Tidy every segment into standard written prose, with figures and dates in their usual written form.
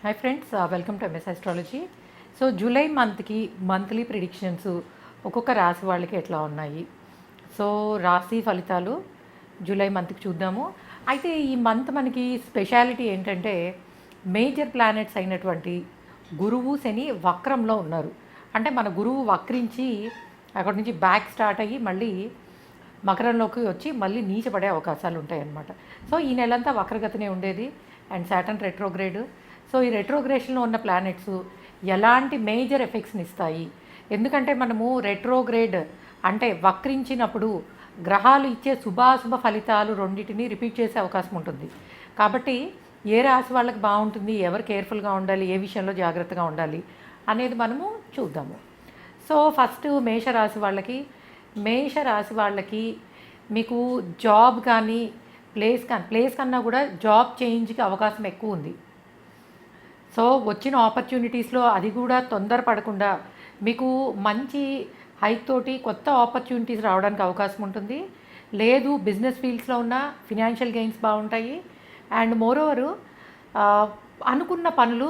Hi friends, welcome to MS astrology. So July మంత్కి monthly predictions ఒక్కొక్క రాశి వాళ్ళకి ఎట్లా ఉన్నాయి. సో రాశి ఫలితాలు జూలై మంత్కి చూద్దాము. అయితే ఈ మంత్ మనకి స్పెషాలిటీ ఏంటంటే మేజర్ ప్లానెట్స్ అయినటువంటి గురువు శని వక్రంలో ఉన్నారు. అంటే మన గురువు వక్రించి అక్కడి నుంచి బ్యాక్ స్టార్ట్ అయ్యి మళ్ళీ మకరంలోకి వచ్చి మళ్ళీ నీచపడే అవకాశాలు ఉంటాయన్నమాట. సో ఈ నెలంతా వక్రగతినే ఉండేది అండ్ సాటర్న్ రెట్రోగ్రేడ్. సో ఈ రెట్రోగ్రేషన్లో ఉన్న ప్లానెట్స్ ఎలాంటి మేజర్ ఎఫెక్ట్స్ని ఇస్తాయి, ఎందుకంటే మనము రెట్రోగ్రేడ్ అంటే వక్రించినప్పుడు గ్రహాలు ఇచ్చే శుభాశుభ ఫలితాలు రెండింటినీ రిపీట్ చేసే అవకాశం ఉంటుంది. కాబట్టి ఏ రాశి వాళ్ళకి బాగుంటుంది, ఎవరు కేర్ఫుల్గా ఉండాలి, ఏ విషయంలో జాగ్రత్తగా ఉండాలి అనేది మనము చూద్దాము. సో ఫస్ట్ మేషరాశి వాళ్ళకి మీకు జాబ్ కానీ ప్లేస్ కన్నా కూడా జాబ్ చేంజ్కి అవకాశం ఎక్కువ ఉంది. సో వచ్చిన ఆపర్చునిటీస్లో అది కూడా తొందరపడకుండా మీకు మంచి హైక్ తోటి కొత్త ఆపర్చునిటీస్ రావడానికి అవకాశం ఉంటుంది. లేదు బిజినెస్ ఫీల్డ్స్లో ఉన్న ఫినాన్షియల్ గెయిన్స్ బాగుంటాయి. అండ్ మోరోవరు అనుకున్న పనులు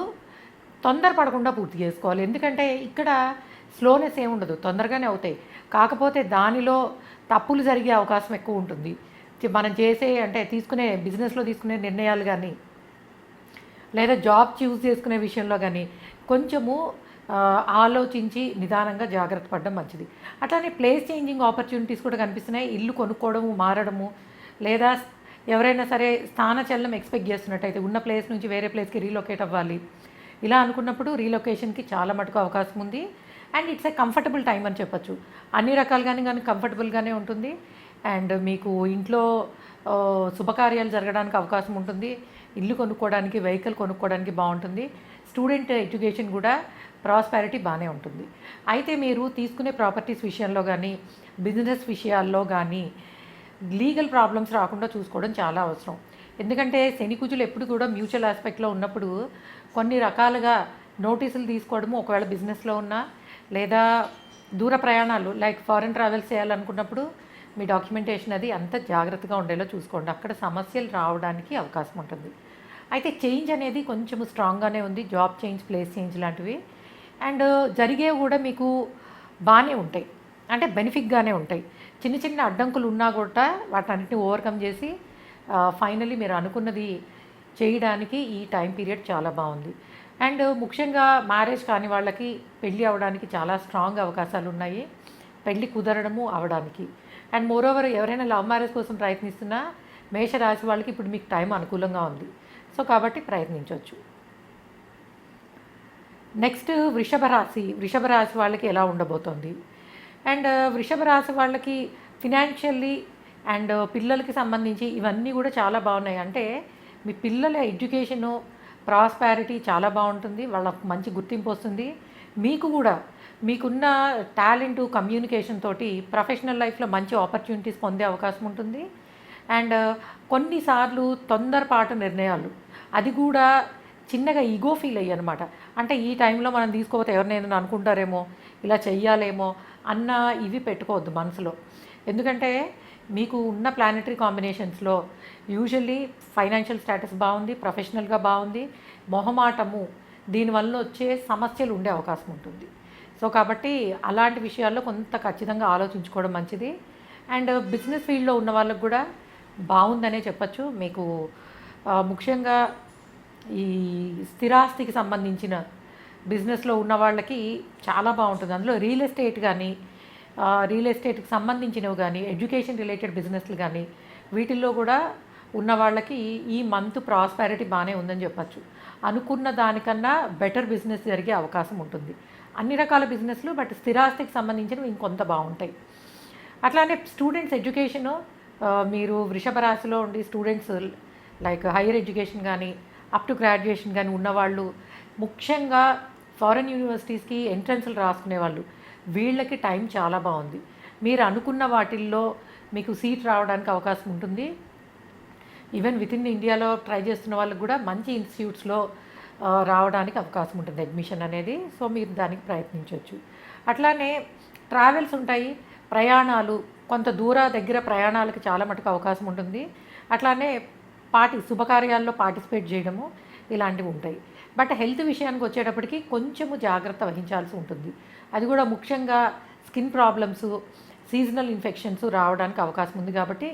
తొందరపడకుండా పూర్తి చేసుకోవాలి, ఎందుకంటే ఇక్కడ స్లోనెస్ ఏముండదు, తొందరగానే అవుతాయి. కాకపోతే దానిలో తప్పులు జరిగే అవకాశం ఎక్కువ ఉంటుంది. మనం చేసే తీసుకునే బిజినెస్లో తీసుకునే నిర్ణయాలు కానీ లేదా జాబ్ చూస్ చేసుకునే విషయంలో కానీ కొంచెము ఆలోచించి నిదానంగా జాగ్రత్త పడడం మంచిది. అట్లానే ప్లేస్ చేంజింగ్ ఆపర్చునిటీస్ కూడా కనిపిస్తున్నాయి. ఇల్లు కొనుక్కోవడము, మారడము, లేదా ఎవరైనా సరే స్థానచలనం ఎక్స్పెక్ట్ చేస్తున్నట్టయితే ఉన్న ప్లేస్ నుంచి వేరే ప్లేస్కి రీలొకేట్ అవ్వాలి, ఇలా అనుకున్నప్పుడు రీలొకేషన్కి చాలా మటుకు అవకాశం ఉంది. And it's a comfortable time అని చెప్పచ్చు. అన్ని రకాలుగానే కానీ కంఫర్టబుల్గానే ఉంటుంది. అండ్ మీకు ఇంట్లో శుభకార్యాలు జరగడానికి అవకాశం ఉంటుంది. ఇల్లు కొనుక్కోవడానికి, వెహికల్ కొనుక్కోవడానికి బాగుంటుంది. స్టూడెంట్ ఎడ్యుకేషన్ కూడా ప్రాస్పారిటీ బాగానే ఉంటుంది. అయితే మీరు తీసుకునే ప్రాపర్టీస్ విషయంలో కానీ బిజినెస్ విషయాల్లో కానీ లీగల్ ప్రాబ్లమ్స్ రాకుండా చూసుకోవడం చాలా అవసరం. ఎందుకంటే శని కుజులు ఎప్పుడు కూడా మ్యూచువల్ ఆస్పెక్ట్లో ఉన్నప్పుడు కొన్ని రకాలుగా నోటీసులు తీసుకోవడము, ఒకవేళ బిజినెస్లో ఉన్నా లేదా దూర ప్రయాణాలు లైక్ ఫారెన్ ట్రావెల్స్ చేయాలనుకున్నప్పుడు మీ డాక్యుమెంటేషన్ అది అంత జాగ్రత్తగా ఉండేలా చూసుకోండి, అక్కడ సమస్యలు రావడానికి అవకాశం ఉంటుంది. అయితే చేంజ్ అనేది కొంచెం స్ట్రాంగ్గానే ఉంది, జాబ్ చేంజ్, ప్లేస్ చేంజ్ లాంటివి. అండ్ జరిగేవి కూడా మీకు బాగానే ఉంటాయి, అంటే బెనిఫిట్గానే ఉంటాయి. చిన్న చిన్న అడ్డంకులు ఉన్నా కూడా వాటన్నిటిని ఓవర్కమ్ చేసి ఫైనల్లీ మీరు అనుకున్నది చేయడానికి ఈ టైం పీరియడ్ చాలా బాగుంది. అండ్ ముఖ్యంగా మ్యారేజ్ కాని వాళ్ళకి పెళ్ళి అవ్వడానికి చాలా స్ట్రాంగ్ అవకాశాలు ఉన్నాయి, పెళ్ళి కుదరడము అవడానికి. అండ్ మోరోవర్ ఎవరైనా లవ్ మ్యారేజ్ కోసం ప్రయత్నిస్తున్నా మేషరాశి వాళ్ళకి ఇప్పుడు మీకు టైం అనుకూలంగా ఉంది. సో కాబట్టి ప్రయత్నించవచ్చు. నెక్స్ట్ వృషభ రాశి వాళ్ళకి ఎలా ఉండబోతోంది. అండ్ వృషభ రాశి వాళ్ళకి ఫినాన్షియల్లీ అండ్ పిల్లలకి సంబంధించి ఇవన్నీ కూడా చాలా బాగున్నాయి. అంటే మీ పిల్లల ఎడ్యుకేషను, ప్రాస్పారిటీ చాలా బాగుంటుంది, వాళ్ళకు మంచి గుర్తింపు వస్తుంది. మీకు కూడా మీకున్న టాలెంట్, కమ్యూనికేషన్ తోటి ప్రొఫెషనల్ లైఫ్లో మంచి ఆపర్చునిటీస్ పొందే అవకాశం ఉంటుంది. అండ్ కొన్నిసార్లు తొందరపాటు నిర్ణయాలు, అది కూడా చిన్నగా ఈగో ఫీల్ అయ్యి అనమాట. అంటే ఈ టైంలో మనం తీసుకోకపోతే ఎవరినైనా అనుకుంటారేమో, ఇలా చెయ్యాలేమో అన్న ఇవి పెట్టుకోవద్దు మనసులో. ఎందుకంటే మీకు ఉన్న ప్లానెటరీ కాంబినేషన్స్లో యూజువల్లీ ఫైనాన్షియల్ స్టేటస్ బాగుంది, ప్రొఫెషనల్గా బాగుంది, మొహమాటము దీనివల్ల వచ్చే సమస్యలు ఉండే అవకాశం ఉంటుంది. సో కాబట్టి అలాంటి విషయాల్లో కొంత ఖచ్చితంగా ఆలోచించుకోవడం మంచిది. అండ్ బిజినెస్ ఫీల్డ్లో ఉన్న వాళ్ళకు కూడా బాగుందనే చెప్పచ్చు. మీకు ముఖ్యంగా ఈ స్థిరాస్తికి సంబంధించిన బిజినెస్లో ఉన్న వాళ్ళకి చాలా బాగుంటుంది. అందులో రియల్ ఎస్టేట్కి సంబంధించినవి కానీ, ఎడ్యుకేషన్ రిలేటెడ్ బిజినెస్లు కానీ వీటిల్లో కూడా ఉన్న వాళ్ళకి ఈ మంత్ ప్రాస్పారిటీ బాగానే ఉందని చెప్పచ్చు. అనుకున్న దానికన్నా బెటర్ బిజినెస్ జరిగే అవకాశం ఉంటుంది. అన్ని రకాల బిజినెస్లు, బట్ స్థిరాస్తికి సంబంధించినవి ఇంకొంత బాగుంటాయి. అట్లానే స్టూడెంట్స్ ఎడ్యుకేషను, మీరు వృషభ రాశిలో ఉండి స్టూడెంట్స్ లైక్ హైయర్ ఎడ్యుకేషన్ కానీ అప్ టు గ్రాడ్యుయేషన్ కానీ ఉన్నవాళ్ళు, ముఖ్యంగా ఫారెన్ యూనివర్సిటీస్కి ఎంట్రన్స్లు రాసుకునే వాళ్ళు, వీళ్ళకి టైం చాలా బాగుంది. మీరు అనుకున్న వాటిల్లో మీకు సీట్ రావడానికి అవకాశం ఉంటుంది. ఈవెన్ విత్ ఇన్ ఇండియాలో ట్రై చేస్తున్న వాళ్ళకి కూడా మంచి ఇన్స్టిట్యూట్స్లో రావడానికి అవకాశం ఉంటుంది అడ్మిషన్ అనేది. సో మీరు దానికి ప్రయత్నించవచ్చు. అట్లానే ట్రావెల్స్ ఉంటాయి, ప్రయాణాలు, కొంత దగ్గర ప్రయాణాలకి చాలా మటుకు అవకాశం ఉంటుంది. అట్లానే శుభకార్యాల్లో పార్టిసిపేట్ చేయడము, ఇలాంటివి ఉంటాయి. బట్ హెల్త్ విషయానికి వచ్చేటప్పటికి కొంచెము జాగ్రత్త వహించాల్సి ఉంటుంది. అది కూడా ముఖ్యంగా స్కిన్ ప్రాబ్లమ్స్, సీజనల్ ఇన్ఫెక్షన్స్ రావడానికి అవకాశం ఉంది కాబట్టి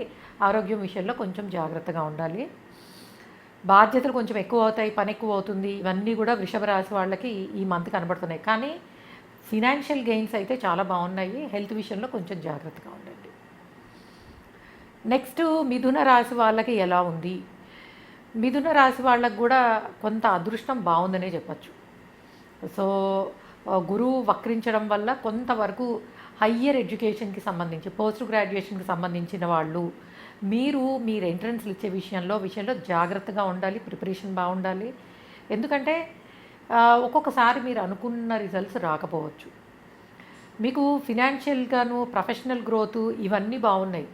ఆరోగ్యం విషయంలో కొంచెం జాగ్రత్తగా ఉండాలి. బాధ్యతలు కొంచెం ఎక్కువ అవుతాయి, పని ఎక్కువ అవుతుంది, ఇవన్నీ కూడా వృషభ రాశి వాళ్ళకి ఈ మంత్ కనబడుతున్నాయి. కానీ ఫినాన్షియల్ గెయిన్స్ అయితే చాలా బాగున్నాయి. హెల్త్ విషయంలో కొంచెం జాగ్రత్తగా ఉండండి. నెక్స్ట్ మిథున రాశి వాళ్ళకి ఎలా ఉంది? మిథున రాశి వాళ్ళకు కూడా కొంత అదృష్టం బాగుందనే చెప్పచ్చు. సో గురువు వక్రించడం వల్ల కొంతవరకు హయ్యర్ ఎడ్యుకేషన్కి సంబంధించి, పోస్ట్ గ్రాడ్యుయేషన్కి సంబంధించిన వాళ్ళు మీరు ఎంట్రన్స్లు ఇచ్చే విషయంలో జాగ్రత్తగా ఉండాలి, ప్రిపరేషన్ బాగుండాలి. ఎందుకంటే ఒక్కొక్కసారి మీరు అనుకున్న రిజల్ట్స్ రాకపోవచ్చు. మీకు ఫినాన్షియల్గాను ప్రొఫెషనల్ గ్రోత్ ఇవన్నీ బాగున్నాయి,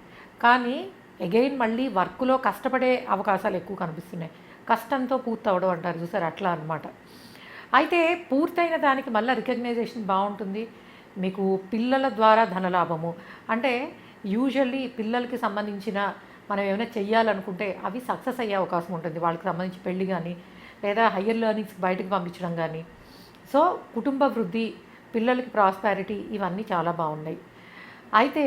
కానీ అగైన్ మళ్ళీ వర్క్లో కష్టపడే అవకాశాలు ఎక్కువ కనిపిస్తున్నాయి. కష్టంతో పూర్తి అవడం అంటారు చూసారు, అట్లా అనమాట. అయితే పూర్తయిన దానికి మళ్ళీ రికగ్నైజేషన్ బాగుంటుంది. మీకు పిల్లల ద్వారా ధనలాభము, అంటే యూజువల్లీ పిల్లలకి సంబంధించిన మనం ఏమైనా చెయ్యాలనుకుంటే అవి సక్సెస్ అయ్యే అవకాశం ఉంటుంది. వాళ్ళకి సంబంధించి పెళ్ళి కానీ, లేదా హయ్యర్ లెర్నింగ్స్కి బయటకు పంపించడం కానీ. సో కుటుంబ వృద్ధి, పిల్లలకి ప్రాస్పారిటీ, ఇవన్నీ చాలా బాగున్నాయి. అయితే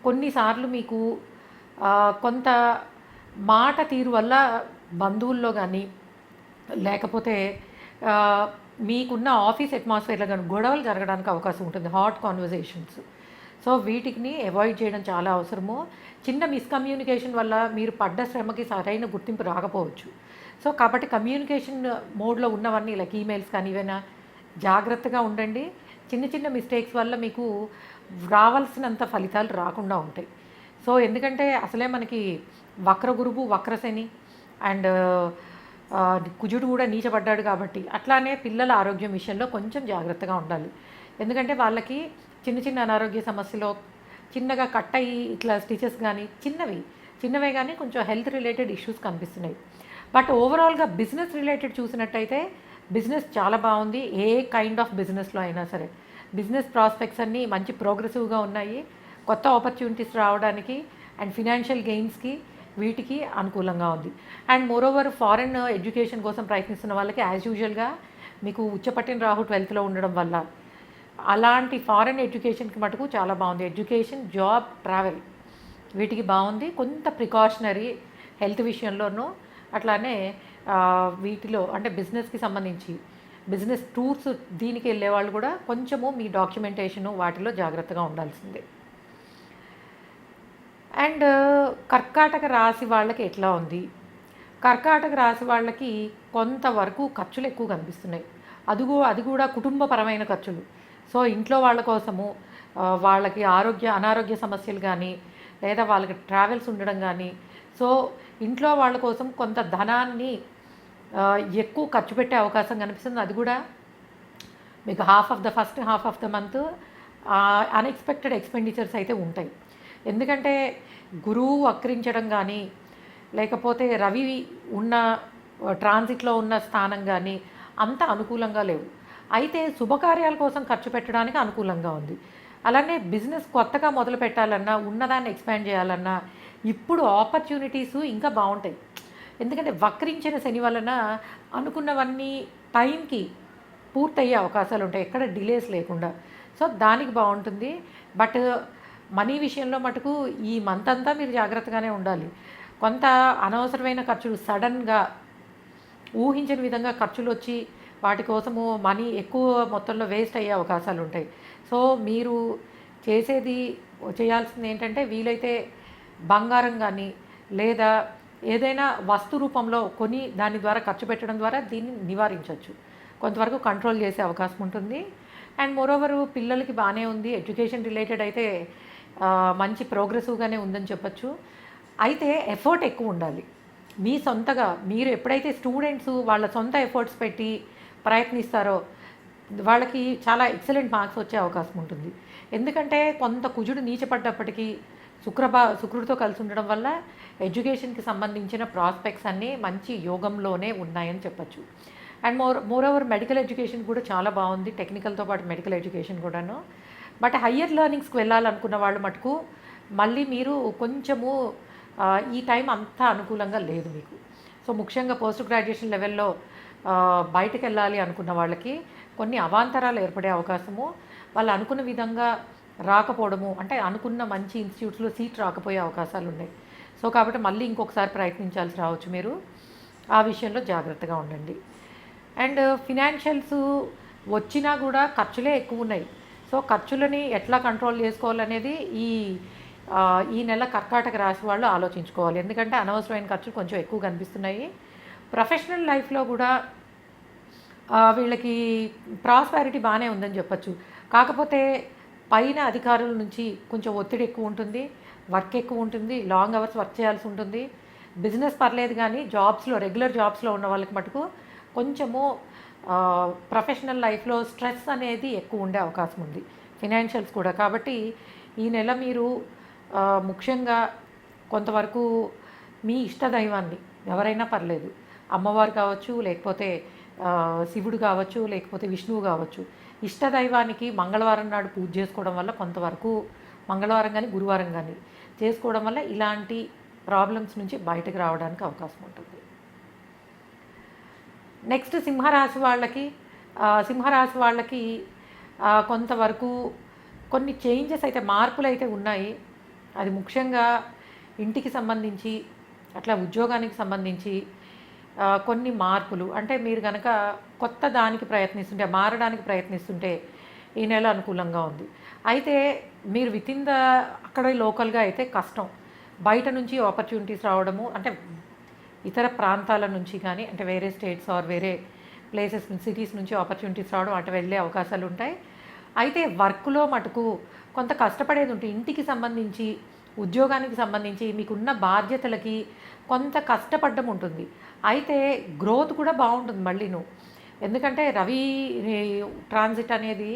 కొన్నిసార్లు మీకు కొంత మాట తీరు వల్ల బంధువుల్లో కానీ, లేకపోతే మీకున్న ఆఫీస్ అట్మాస్ఫియర్లో కానీ గొడవలు జరగడానికి అవకాశం ఉంటుంది, హాట్ కాన్వర్జేషన్స్. సో వీటిని అవాయిడ్ చేయడం చాలా అవసరము. చిన్న మిస్కమ్యూనికేషన్ వల్ల మీరు పడ్డ శ్రమకి సరైన గుర్తింపు రాకపోవచ్చు. సో కాబట్టి కమ్యూనికేషన్ మోడ్లో ఉన్నవన్నీ లైక్ ఈమెయిల్స్ కానీ ఏవైనా జాగ్రత్తగా ఉండండి. చిన్న చిన్న మిస్టేక్స్ వల్ల మీకు రావాల్సినంత ఫలితాలు రాకుండా ఉంటాయి. సో ఎందుకంటే అసలే మనకి వక్ర గురువు, వక్రశని అండ్ కుజుడు కూడా నీచబడ్డాడు కాబట్టి, అట్లానే పిల్లల ఆరోగ్యం విషయంలో కొంచెం జాగ్రత్తగా ఉండాలి. ఎందుకంటే వాళ్ళకి చిన్న చిన్న అనారోగ్య సమస్యలో చిన్నగా కట్ అయ్యి ఇట్లా స్టిచెస్ కానీ చిన్నవే కానీ కొంచెం హెల్త్ రిలేటెడ్ ఇష్యూస్ కనిపిస్తున్నాయి. బట్ ఓవరాల్గా బిజినెస్ రిలేటెడ్ చూసినట్టయితే బిజినెస్ చాలా బాగుంది. ఏ కైండ్ ఆఫ్ బిజినెస్లో అయినా సరే బిజినెస్ ప్రాస్పెక్ట్స్ అన్నీ మంచి ప్రోగ్రెసివ్గా ఉన్నాయి. కొత్త ఆపర్చునిటీస్ రావడానికి అండ్ ఫినాన్షియల్ గెయిన్స్కి వీటికి అనుకూలంగా ఉంది. అండ్ మోరోవర్ ఫారెన్ ఎడ్యుకేషన్ కోసం ప్రయత్నిస్తున్న వాళ్ళకి యాజ్ యూజువల్గా మీకు ఉచ్చపట్టిన రాహు 12th ఉండడం వల్ల అలాంటి ఫారెన్ ఎడ్యుకేషన్కి మటుకు చాలా బాగుంది. ఎడ్యుకేషన్, జాబ్, ట్రావెల్ వీటికి బాగుంది. కొంత ప్రికాషనరీ హెల్త్ విషయంలోనూ, అట్లానే వీటిలో అంటే బిజినెస్కి సంబంధించి బిజినెస్ టూర్స్ దీనికి వెళ్ళే వాళ్ళు కూడా కొంచెము మీ డాక్యుమెంటేషను వాటిలో జాగ్రత్తగా ఉండాల్సిందే. అండ్ కర్కాటక రాశి వాళ్ళకి ఎట్లా ఉంది? కర్కాటక రాశి వాళ్ళకి కొంతవరకు ఖర్చులు ఎక్కువ కనిపిస్తున్నాయి. అది కూడా కుటుంబపరమైన ఖర్చులు. సో ఇంట్లో వాళ్ళ కోసము వాళ్ళకి అనారోగ్య సమస్యలు కానీ, లేదా వాళ్ళకి ట్రావెల్స్ ఉండడం కానీ, సో ఇంట్లో వాళ్ళ కోసం కొంత ధనాన్ని ఎక్కువ ఖర్చు పెట్టే అవకాశం కనిపిస్తుంది. అది కూడా మీకు first half of the month unexpected expenditures అయితే ఉంటాయి. ఎందుకంటే గురువు వక్రించడం కానీ, లేకపోతే రవి ఉన్న ట్రాన్సిట్లో ఉన్న స్థానం కానీ అంత అనుకూలంగా లేవు. అయితే శుభకార్యాల కోసం ఖర్చు పెట్టడానికి అనుకూలంగా ఉంది. అలానే బిజినెస్ కొత్తగా మొదలు పెట్టాలన్నా, ఉన్నదాన్ని ఎక్స్పాండ్ చేయాలన్నా ఇప్పుడు ఆపర్చునిటీస్ ఇంకా బాగుంటాయి. ఎందుకంటే వక్రించిన శని వలన అనుకున్నవన్నీ టైంకి పూర్తయ్యే అవకాశాలు ఉంటాయి, ఎక్కడ డిలేస్ లేకుండా. సో దానికి బాగుంటుంది. బట్ మనీ విషయంలో మటుకు ఈ మంత్ అంతా మీరు జాగ్రత్తగానే ఉండాలి. కొంత అనవసరమైన ఖర్చులు, సడన్గా ఊహించని విధంగా ఖర్చులు వచ్చి వాటి కోసము మనీ ఎక్కువ మొత్తంలో వేస్ట్ అయ్యే అవకాశాలు ఉంటాయి. సో మీరు చేయాల్సింది ఏంటంటే వీలైతే బంగారం కానీ, లేదా ఏదైనా వస్తు రూపంలో కొని దాని ద్వారా ఖర్చు పెట్టడం ద్వారా దీన్ని నివారించవచ్చు, కొంతవరకు కంట్రోల్ చేసే అవకాశం ఉంటుంది. అండ్ మోరోవర్ పిల్లలకి బాగానే ఉంది. ఎడ్యుకేషన్ రిలేటెడ్ అయితే మంచి ప్రోగ్రెసివ్గానే ఉందని చెప్పచ్చు. అయితే ఎఫర్ట్ ఎక్కువ ఉండాలి. మీ సొంతగా మీరు ఎప్పుడైతే స్టూడెంట్స్ వాళ్ళ సొంత ఎఫర్ట్స్ పెట్టి ప్రయత్నిస్తారో వాళ్ళకి చాలా ఎక్సలెంట్ మార్క్స్ వచ్చే అవకాశం ఉంటుంది. ఎందుకంటే కొంత కుజుడు నీచపడ్డప్పటికీ శుక్రుడితో కలిసి ఉండడం వల్ల ఎడ్యుకేషన్కి సంబంధించిన ప్రాస్పెక్ట్స్ అన్నీ మంచి యోగంలోనే ఉన్నాయని చెప్పచ్చు. అండ్ మోరోవర్ మెడికల్ ఎడ్యుకేషన్ కూడా చాలా బాగుంది, టెక్నికల్తో పాటు మెడికల్ ఎడ్యుకేషన్ కూడాను. బట్ హయ్యర్ లెర్నింగ్స్కి వెళ్ళాలనుకున్న వాళ్ళు మటుకు మళ్ళీ మీరు కొంచెము ఈ టైం అంతా అనుకూలంగా లేదు మీకు. సో ముఖ్యంగా పోస్ట్ గ్రాడ్యుయేషన్ లెవెల్లో బయటకు వెళ్ళాలి అనుకున్న వాళ్ళకి కొన్ని అవాంతరాలు ఏర్పడే అవకాశము, వాళ్ళు అనుకున్న విధంగా రాకపోవడము, అంటే అనుకున్న మంచి ఇన్స్టిట్యూట్స్లో సీట్ రాకపోయే అవకాశాలు ఉన్నాయి. సో కాబట్టి మళ్ళీ ఇంకొకసారి ప్రయత్నించాల్సి రావచ్చు. మీరు ఆ విషయంలో జాగ్రత్తగా ఉండండి. అండ్ ఫినాన్షియల్స్ వచ్చినా కూడా ఖర్చులే ఎక్కువ ఉన్నాయి. సో ఖర్చులని ఎట్లా కంట్రోల్ చేసుకోవాలనేది ఈ నెల కర్కాటక రాశి వాళ్ళు ఆలోచించుకోవాలి. ఎందుకంటే అనవసరమైన ఖర్చులు కొంచెం ఎక్కువ కనిపిస్తున్నాయి. ప్రొఫెషనల్ లైఫ్లో కూడా వీళ్ళకి ప్రాస్పారిటీ బాగానే ఉందని చెప్పచ్చు. కాకపోతే పైన అధికారుల నుంచి కొంచెం ఒత్తిడి ఎక్కువ ఉంటుంది, వర్క్ ఎక్కువ ఉంటుంది, లాంగ్ అవర్స్ వర్క్ చేయాల్సి ఉంటుంది. బిజినెస్ పర్లేదు, కానీ జాబ్స్లో రెగ్యులర్ జాబ్స్లో ఉన్న వాళ్ళకి మటుకు కొంచెము ప్రొఫెషనల్ లైఫ్లో స్ట్రెస్ అనేది ఎక్కువ ఉండే అవకాశం ఉంది, ఫినాన్షియల్స్ కూడా. కాబట్టి ఈ నెల మీరు ముఖ్యంగా కొంతవరకు మీ ఇష్టదైవాన్ని, ఎవరైనా పర్లేదు, అమ్మవారు కావచ్చు, లేకపోతే శివుడు కావచ్చు, లేకపోతే విష్ణువు కావచ్చు, ఇష్టదైవానికి మంగళవారం నాడు పూజ చేసుకోవడం వల్ల కొంతవరకు, మంగళవారం కానీ గురువారం కానీ చేసుకోవడం వల్ల ఇలాంటి ప్రాబ్లమ్స్ నుంచి బయటకు రావడానికి అవకాశం ఉంటుంది. నెక్స్ట్ సింహరాశి వాళ్ళకి కొంతవరకు కొన్ని చేంజెస్ అయితే, మార్పులు అయితే ఉన్నాయి. అది ముఖ్యంగా ఇంటికి సంబంధించి, అట్లా ఉద్యోగానికి సంబంధించి కొన్ని మార్పులు. అంటే మీరు కనుక కొత్త దానికి ప్రయత్నిస్తుంటే, మారడానికి ప్రయత్నిస్తుంటే ఈ నెల అనుకూలంగా ఉంది. అయితే మీరు అక్కడ లోకల్గా అయితే కష్టం. బయట నుంచి ఆపర్చునిటీస్ రావడము, అంటే ఇతర ప్రాంతాల నుంచి కానీ, అంటే వేరే స్టేట్స్ ఆర్ వేరే ప్లేసెస్ నుంచి, సిటీస్ నుంచి ఆపర్చునిటీస్ రావడం, అటు వెళ్ళే అవకాశాలు ఉంటాయి. అయితే వర్క్లో మటుకు కొంత కష్టపడేది ఉంటుంది. ఇంటికి సంబంధించి, ఉద్యోగానికి సంబంధించి మీకున్న బాధ్యతలకి కొంత కష్టపడడం ఉంటుంది. అయితే గ్రోత్ కూడా బాగుంటుంది మళ్ళీను. ఎందుకంటే రవి ట్రాన్సిట్ అనేది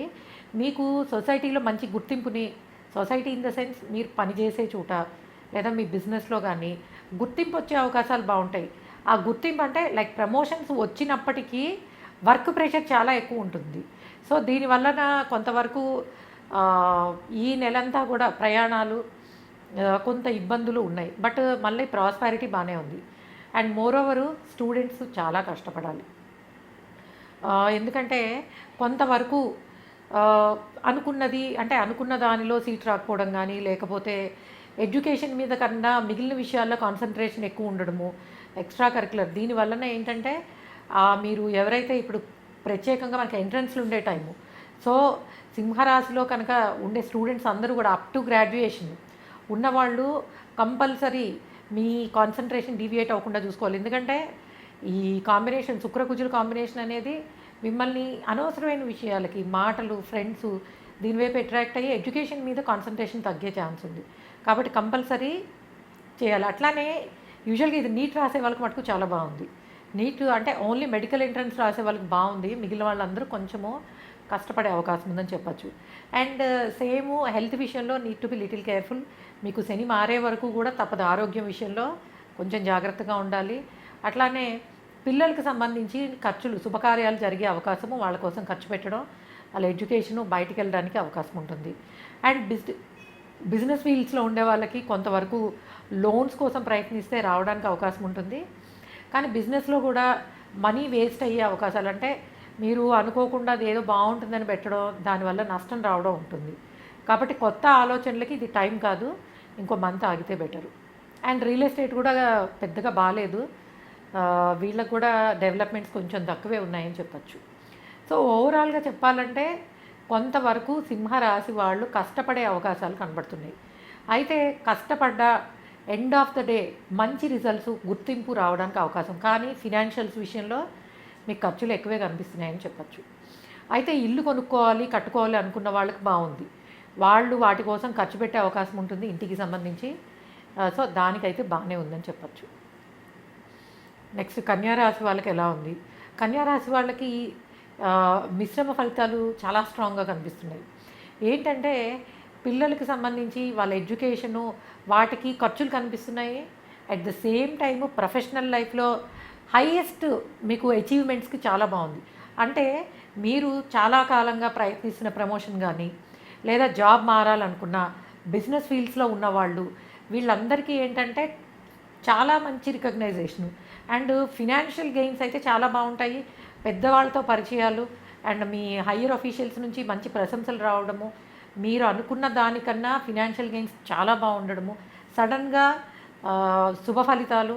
మీకు సొసైటీలో మంచి గుర్తింపుని, సొసైటీ ఇన్ ద సెన్స్ మీరు పనిచేసే చోట లేదా మీ బిజినెస్లో కానీ గుర్తింపు వచ్చే అవకాశాలు బాగుంటాయి. ఆ గుర్తింపు అంటే లైక్ ప్రమోషన్స్ వచ్చినప్పటికీ వర్క్ ప్రెషర్ చాలా ఎక్కువ ఉంటుంది. సో దీనివలన కొంతవరకు ఈ నెలంతా కూడా ప్రయాణాలు, కొంత ఇబ్బందులు ఉన్నాయి. బట్ మళ్ళీ ప్రాస్పారిటీ బాగానే ఉంది. అండ్ మోరోవరు స్టూడెంట్స్ చాలా కష్టపడాలి. ఎందుకంటే కొంతవరకు అనుకున్నది, అంటే అనుకున్న దానిలో సీట్ రాకపోవడం కానీ, లేకపోతే ఎడ్యుకేషన్ మీద కన్నా మిగిలిన విషయాల్లో కాన్సన్ట్రేషన్ ఎక్కువ ఉండడము, ఎక్స్ట్రా కరిక్యులర్, దీనివల్లనే ఏంటంటే మీరు ఎవరైతే ఇప్పుడు ప్రత్యేకంగా మనకి ఎంట్రన్స్లు ఉండే టైము, సో సింహరాశిలో కనుక ఉండే స్టూడెంట్స్ అందరూ కూడా అప్ టు గ్రాడ్యుయేషన్ ఉన్నవాళ్ళు కంపల్సరీ మీ కాన్సన్ట్రేషన్ డీవియేట్ అవ్వకుండా చూసుకోవాలి. ఎందుకంటే ఈ కాంబినేషన్, శుక్రకుజుల కాంబినేషన్ అనేది మిమ్మల్ని అనవసరమైన విషయాలకి, మాటలు, ఫ్రెండ్స్, దీనివైపు అట్రాక్ట్ అయ్యి ఎడ్యుకేషన్ మీద కాన్సన్ట్రేషన్ తగ్గే ఛాన్స్ ఉంది. కాబట్టి కంపల్సరీ చేయాలి. అట్లానే యూజువల్గా ఇది నీట్ రాసే వాళ్ళకి మటుకు చాలా బాగుంది. నీట్ అంటే ఓన్లీ మెడికల్ ఎంట్రన్స్ రాసే వాళ్ళకి బాగుంది, మిగిలిన వాళ్ళందరూ కొంచెము కష్టపడే అవకాశం ఉందని చెప్పచ్చు. అండ్ సేమ్ హెల్త్ విషయంలో need to be little careful. మీకు శని మారే వరకు కూడా తప్పదు, ఆరోగ్యం విషయంలో కొంచెం జాగ్రత్తగా ఉండాలి. అట్లానే పిల్లలకు సంబంధించి ఖర్చులు, శుభకార్యాలు జరిగే అవకాశము, వాళ్ళ కోసం ఖర్చు పెట్టడం, వాళ్ళ ఎడ్యుకేషను, బయటికి వెళ్ళడానికి అవకాశం ఉంటుంది. అండ్ బిజినెస్ ఫీల్డ్స్లో ఉండే వాళ్ళకి కొంతవరకు లోన్స్ కోసం ప్రయత్నిస్తే రావడానికి అవకాశం ఉంటుంది. కానీ బిజినెస్లో కూడా మనీ వేస్ట్ అయ్యే అవకాశాలు, అంటే మీరు అనుకోకుండా అది ఏదో బాగుంటుందని పెట్టడం, దానివల్ల నష్టం రావడం ఉంటుంది. కాబట్టి కొత్త ఆలోచనలకి ఇది టైం కాదు, ఇంకో మంత్ ఆగితే బెటరు. అండ్ రియల్ ఎస్టేట్ కూడా పెద్దగా బాగాలేదు, వీళ్ళకు కూడా డెవలప్మెంట్స్ కొంచెం తక్కువే ఉన్నాయని చెప్పచ్చు. సో ఓవరాల్గా చెప్పాలంటే కొంతవరకు సింహరాశి వాళ్ళు కష్టపడే అవకాశాలు కనబడుతున్నాయి. అయితే కష్టపడ్డ ఎండ్ ఆఫ్ ద డే మంచి రిజల్ట్స్, గుర్తింపు రావడానికి అవకాశం. కానీ ఫినాన్షియల్స్ విషయంలో మీకు ఖర్చులు ఎక్కువే కనిపిస్తున్నాయని చెప్పచ్చు. అయితే ఇల్లు కొనుక్కోవాలి, కట్టుకోవాలి అనుకున్న వాళ్ళకి బాగుంది, వాళ్ళు వాటి కోసం ఖర్చు పెట్టే అవకాశం ఉంటుంది ఇంటికి సంబంధించి. సో దానికైతే బాగానే ఉందని చెప్పచ్చు. నెక్స్ట్ కన్యారాశి వాళ్ళకి ఎలా ఉంది? కన్యారాశి వాళ్ళకి మిశ్రమ ఫలితాలు చాలా స్ట్రాంగ్గా కనిపిస్తున్నాయి. ఏంటంటే పిల్లలకి సంబంధించి వాళ్ళ ఎడ్యుకేషను, వాటికి ఖర్చులు కనిపిస్తున్నాయి. At the same time professional లైఫ్లో హైయెస్ట్ మీకు అచీవ్మెంట్స్కి చాలా బాగుంది. అంటే మీరు చాలా కాలంగా ప్రయత్నిస్తున్న ప్రమోషన్ కానీ, లేదా జాబ్ మారాలనుకున్న, బిజినెస్ ఫీల్డ్స్లో ఉన్నవాళ్ళు, వీళ్ళందరికీ ఏంటంటే చాలా మంచి రికగ్నైజేషను. అండ్ ఫినాన్షియల్ గెయిన్స్ అయితే చాలా బాగుంటాయి. పెద్దవాళ్ళతో పరిచయాలు అండ్ మీ హయ్యర్ అఫీషియల్స్ నుంచి మంచి ప్రశంసలు రావడము, మీరు అనుకున్న దానికన్నా ఫినాన్షియల్ గెయిన్స్ చాలా బాగుండడము, సడన్గా శుభ ఫలితాలు